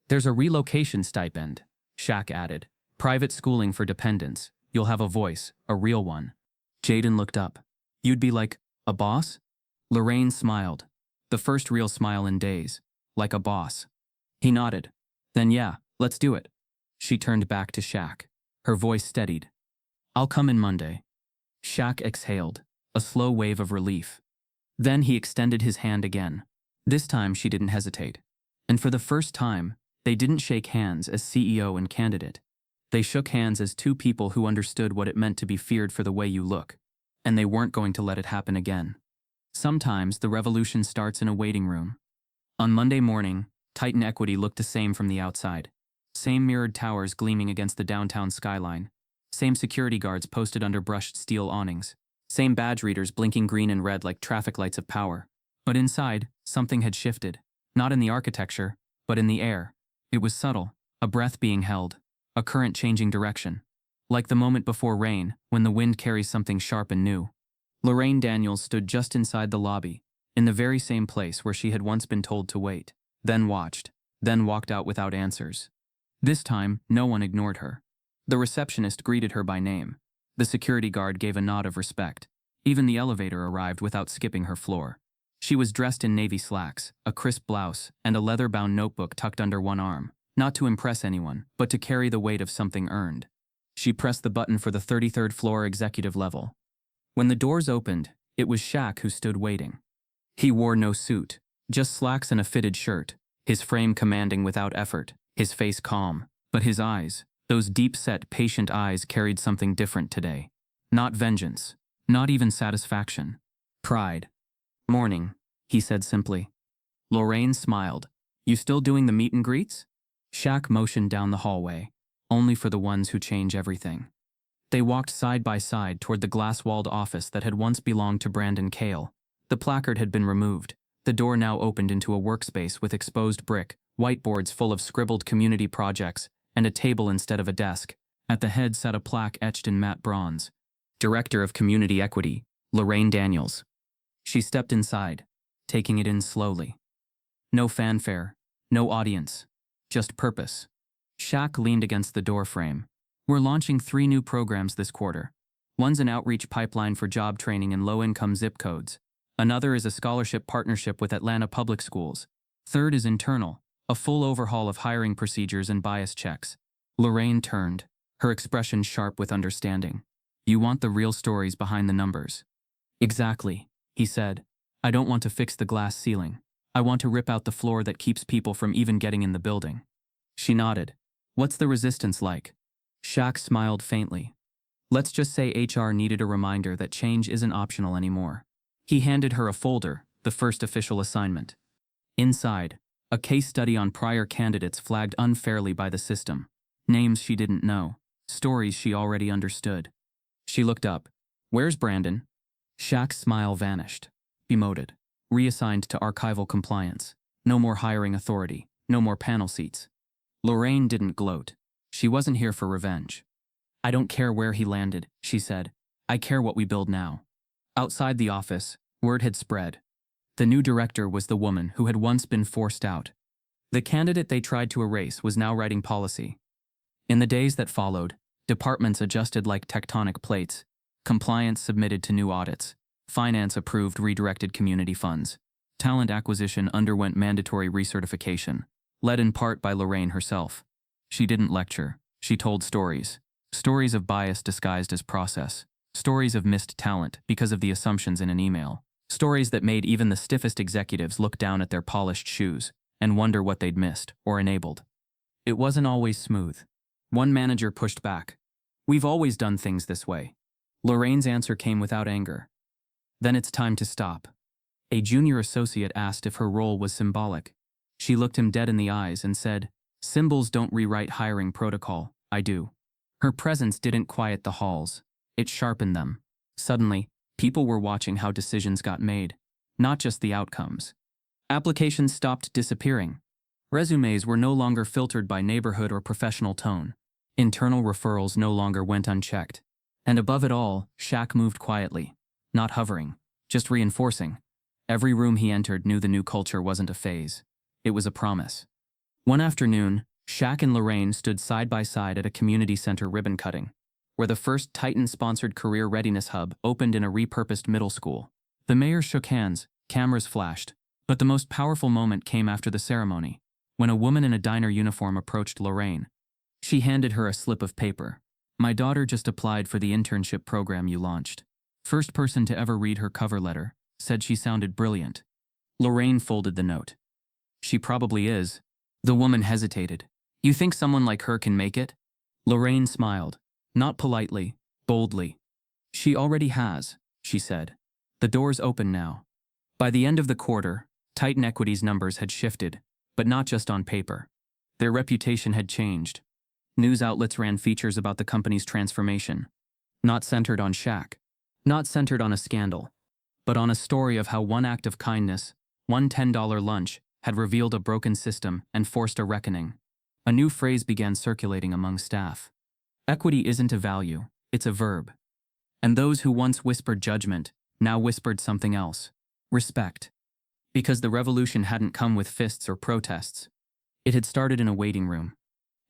"There's a relocation stipend," Shaq added. "Private schooling for dependents. You'll have a voice, a real one." Jaden looked up. "You'd be like, a boss?" Loraine smiled. The first real smile in days. Like a boss. He nodded. "Then yeah, let's do it." She turned back to Shaq. Her voice steadied. "I'll come in Monday." Shaq exhaled, a slow wave of relief. Then he extended his hand again. This time she didn't hesitate. And for the first time, they didn't shake hands as CEO and candidate. They shook hands as two people who understood what it meant to be feared for the way you look. And they weren't going to let it happen again. Sometimes the revolution starts in a waiting room. On Monday morning, Titan Equity looked the same from the outside. Same mirrored towers gleaming against the downtown skyline. Same security guards posted under brushed steel awnings. Same badge readers blinking green and red like traffic lights of power. But inside, something had shifted. Not in the architecture, but in the air. It was subtle, a breath being held, a current changing direction. Like the moment before rain, when the wind carries something sharp and new. Loraine Daniels stood just inside the lobby, in the very same place where she had once been told to wait, then watched, then walked out without answers. This time, no one ignored her. The receptionist greeted her by name. The security guard gave a nod of respect. Even the elevator arrived without skipping her floor. She was dressed in navy slacks, a crisp blouse, and a leather-bound notebook tucked under one arm, not to impress anyone, but to carry the weight of something earned. She pressed the button for the 33rd floor executive level. When the doors opened, it was Shaq who stood waiting. He wore no suit, just slacks and a fitted shirt, his frame commanding without effort, his face calm, but his eyes, those deep-set, patient eyes carried something different today. Not vengeance, not even satisfaction. Pride. "Morning," he said simply. Loraine smiled. "You still doing the meet and greets?" Shaq motioned down the hallway, only for the ones who change everything. They walked side by side toward the glass-walled office that had once belonged to Brandon Cale. The placard had been removed. The door now opened into a workspace with exposed brick, whiteboards full of scribbled community projects, and a table instead of a desk. At the head sat a plaque etched in matte bronze. Director of Community Equity, Loraine Daniels. She stepped inside, taking it in slowly. No fanfare, no audience, just purpose. Shaq leaned against the door frame. "We're launching 3 new programs this quarter. One's an outreach pipeline for job training in low-income zip codes. Another is a scholarship partnership with Atlanta Public Schools. Third is internal, a full overhaul of hiring procedures and bias checks." Loraine turned, her expression sharp with understanding. "You want the real stories behind the numbers." "Exactly," he said. "I don't want to fix the glass ceiling. I want to rip out the floor that keeps people from even getting in the building." She nodded. "What's the resistance like?" Shaq smiled faintly. "Let's just say HR needed a reminder that change isn't optional anymore." He handed her a folder, the first official assignment. Inside, a case study on prior candidates flagged unfairly by the system. Names she didn't know, stories she already understood. She looked up. "Where's Brandon?" Shaq's smile vanished. Demoted. Reassigned to archival compliance. No more hiring authority. No more panel seats. Loraine didn't gloat. She wasn't here for revenge. "I don't care where he landed," she said. "I care what we build now." Outside the office, word had spread. The new director was the woman who had once been forced out. The candidate they tried to erase was now writing policy. In the days that followed, departments adjusted like tectonic plates. Compliance submitted to new audits. Finance approved redirected community funds. Talent acquisition underwent mandatory recertification, led in part by Loraine herself. She didn't lecture. She told stories. Stories of bias disguised as process. Stories of missed talent because of the assumptions in an email. Stories that made even the stiffest executives look down at their polished shoes and wonder what they'd missed or enabled. It wasn't always smooth. One manager pushed back. "We've always done things this way." Loraine's answer came without anger. "Then it's time to stop." A junior associate asked if her role was symbolic. She looked him dead in the eyes and said, "Symbols don't rewrite hiring protocol, I do." Her presence didn't quiet the halls. It sharpened them. Suddenly, people were watching how decisions got made, not just the outcomes. Applications stopped disappearing. Resumes were no longer filtered by neighborhood or professional tone. Internal referrals no longer went unchecked. And above it all, Shaq moved quietly, not hovering, just reinforcing. Every room he entered knew the new culture wasn't a phase. It was a promise. One afternoon, Shaq and Loraine stood side by side at a community center ribbon cutting, where the first Titan-sponsored career readiness hub opened in a repurposed middle school. The mayor shook hands, cameras flashed, but the most powerful moment came after the ceremony, when a woman in a diner uniform approached Loraine. She handed her a slip of paper. "My daughter just applied for the internship program you launched. First person to ever read her cover letter, said she sounded brilliant." Loraine folded the note. "She probably is." The woman hesitated. "You think someone like her can make it?" Loraine smiled. Not politely, boldly. "She already has," she said. "The door's open now." By the end of the quarter, Titan Equity's numbers had shifted, but not just on paper. Their reputation had changed. News outlets ran features about the company's transformation, not centered on Shaq, not centered on a scandal, but on a story of how one act of kindness, one $10 lunch, had revealed a broken system and forced a reckoning. A new phrase began circulating among staff. Equity isn't a value, it's a verb. And those who once whispered judgment now whispered something else: respect. Because the revolution hadn't come with fists or protests. It had started in a waiting room.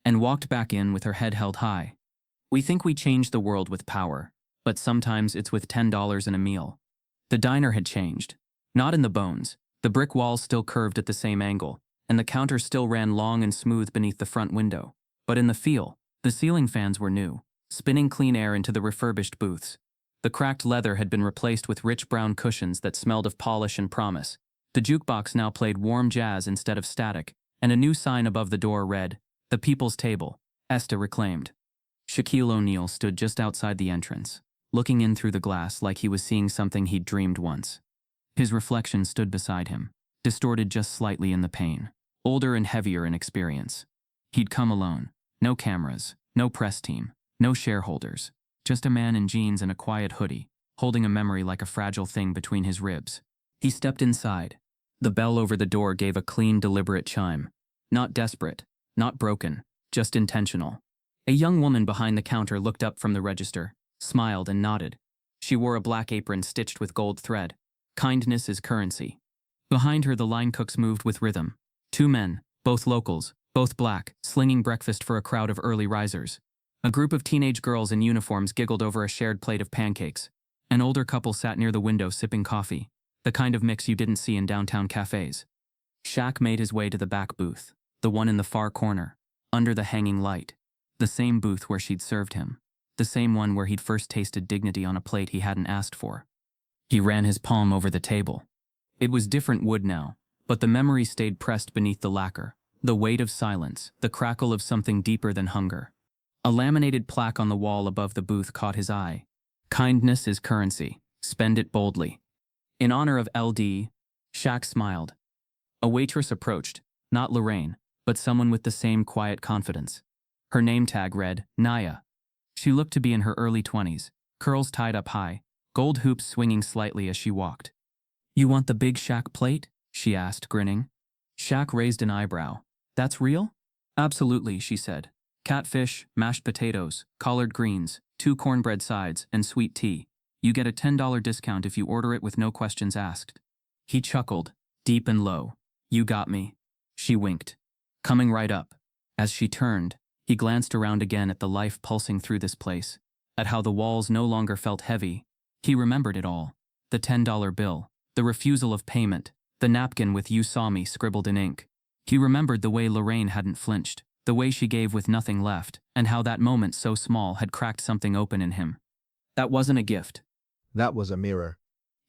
And walked back in with her head held high. We think we change the world with power, but sometimes it's with $10 and a meal. The diner had changed. Not in the bones. The brick walls still curved at the same angle, and the counter still ran long and smooth beneath the front window. But in the feel, the ceiling fans were new, spinning clean air into the refurbished booths. The cracked leather had been replaced with rich brown cushions that smelled of polish and promise. The jukebox now played warm jazz instead of static, and a new sign above the door read, "The People's Table," Esta reclaimed. Shaquille O'Neal stood just outside the entrance, looking in through the glass like he was seeing something he'd dreamed once. His reflection stood beside him, distorted just slightly in the pain, older and heavier in experience. He'd come alone. No cameras, no press team, no shareholders. Just a man in jeans and a quiet hoodie, holding a memory like a fragile thing between his ribs. He stepped inside. The bell over the door gave a clean, deliberate chime. Not desperate, not broken, just intentional. A young woman behind the counter looked up from the register, smiled and nodded. She wore a black apron stitched with gold thread. Kindness is currency. Behind her, the line cooks moved with rhythm. Two men, both locals, both black, slinging breakfast for a crowd of early risers. A group of teenage girls in uniforms giggled over a shared plate of pancakes. An older couple sat near the window sipping coffee, the kind of mix you didn't see in downtown cafes. Shaq made his way to the back booth, the one in the far corner, under the hanging light. The same booth where she'd served him. The same one where he'd first tasted dignity on a plate he hadn't asked for. He ran his palm over the table. It was different wood now, but the memory stayed pressed beneath the lacquer. The weight of silence, the crackle of something deeper than hunger. A laminated plaque on the wall above the booth caught his eye. Kindness is currency. Spend it boldly. In honor of LD, Shaq smiled. A waitress approached, not Loraine, but someone with the same quiet confidence. Her name tag read, Naya. She looked to be in her early 20s, curls tied up high, gold hoops swinging slightly as she walked. "You want the big Shaq plate?" she asked, grinning. Shaq raised an eyebrow. "That's real?" "Absolutely," she said. "Catfish, mashed potatoes, collard greens, 2 cornbread sides, and sweet tea. You get a $10 discount if you order it with no questions asked." He chuckled, deep and low. "You got me." She winked. "Coming right up." As she turned, he glanced around again at the life pulsing through this place, at how the walls no longer felt heavy. He remembered it all. The $10 bill, the refusal of payment, the napkin with "You saw me" scribbled in ink. He remembered the way Loraine hadn't flinched, the way she gave with nothing left, and how that moment so small had cracked something open in him. That wasn't a gift. That was a mirror.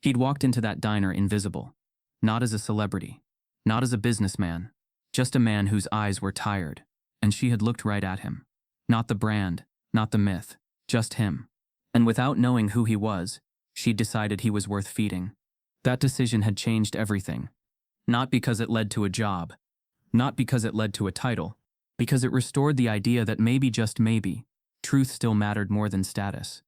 He'd walked into that diner invisible. Not as a celebrity. Not as a businessman. Just a man whose eyes were tired. And she had looked right at him. Not the brand, not the myth. Just him. And without knowing who he was, she'd decided he was worth feeding. That decision had changed everything. Not because it led to a job. Not because it led to a title. Because it restored the idea that maybe, just maybe, truth still mattered more than status.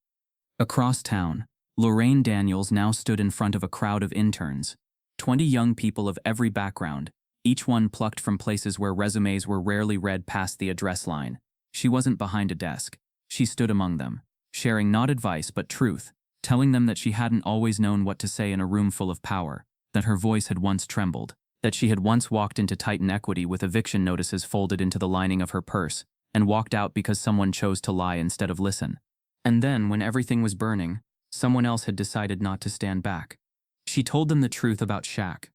Across town, Loraine Daniels now stood in front of a crowd of interns. 20 young people of every background, each one plucked from places where resumes were rarely read past the address line. She wasn't behind a desk. She stood among them, sharing not advice but truth, telling them that she hadn't always known what to say in a room full of power, that her voice had once trembled, that she had once walked into Titan Equity with eviction notices folded into the lining of her purse, and walked out because someone chose to lie instead of listen. And then, when everything was burning, someone else had decided not to stand back. She told them the truth about Shaq.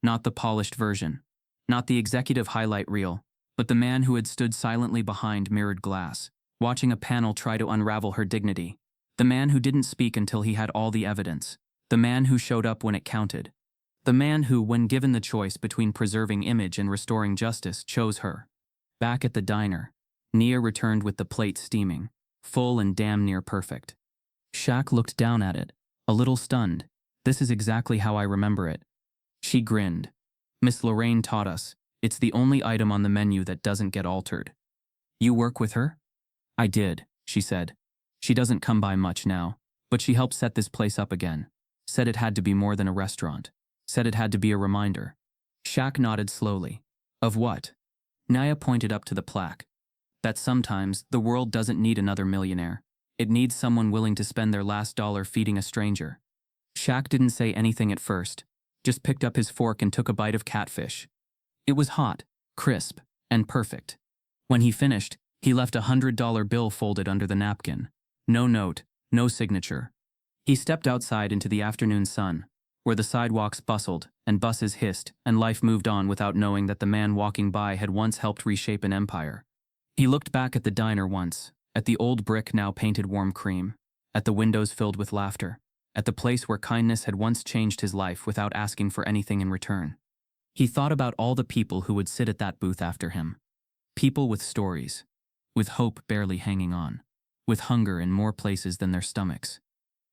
Not the polished version. Not the executive highlight reel, but the man who had stood silently behind mirrored glass, watching a panel try to unravel her dignity. The man who didn't speak until he had all the evidence. The man who showed up when it counted. The man who, when given the choice between preserving image and restoring justice, chose her. Back at the diner, Nia returned with the plate steaming, full and damn near perfect. Shaq looked down at it, a little stunned. "This is exactly how I remember it." She grinned. "Miss Loraine taught us, It's the only item on the menu that doesn't get altered. You work with her? I did, she said. She doesn't come by much now, but she helped set this place up again. Said it had to be more than a restaurant. Said it had to be a reminder. Shaq nodded slowly. Of what? Naya pointed up to the plaque. That sometimes the world doesn't need another millionaire. It needs someone willing to spend their last dollar feeding a stranger. Shaq didn't say anything at first, just picked up his fork and took a bite of catfish. It was hot, crisp, and perfect. When he finished, he left $100 bill folded under the napkin. No note, no signature. He stepped outside into the afternoon sun, where the sidewalks bustled and buses hissed and life moved on without knowing that the man walking by had once helped reshape an empire. He looked back at the diner once, at the old brick now painted warm cream, at the windows filled with laughter, at the place where kindness had once changed his life without asking for anything in return. He thought about all the people who would sit at that booth after him. People with stories, with hope barely hanging on, with hunger in more places than their stomachs.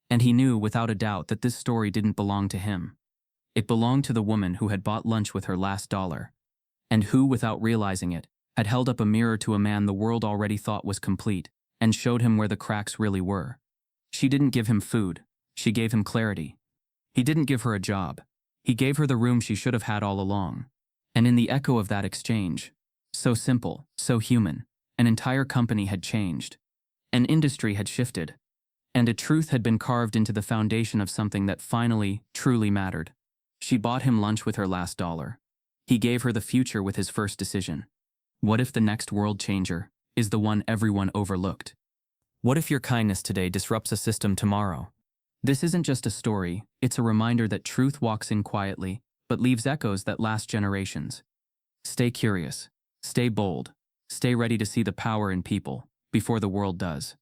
And he knew without a doubt that this story didn't belong to him. It belonged to the woman who had bought lunch with her last dollar, and who, without realizing it, had held up a mirror to a man the world already thought was complete, and showed him where the cracks really were. She didn't give him food, she gave him clarity. He didn't give her a job, he gave her the room she should have had all along. And in the echo of that exchange, so simple, so human, an entire company had changed. An industry had shifted. And a truth had been carved into the foundation of something that finally, truly mattered. She bought him lunch with her last dollar. He gave her the future with his first decision. What if the next world changer is the one everyone overlooked? What if your kindness today disrupts a system tomorrow? This isn't just a story, it's a reminder that truth walks in quietly, but leaves echoes that last generations. Stay curious, stay bold, stay ready to see the power in people before the world does.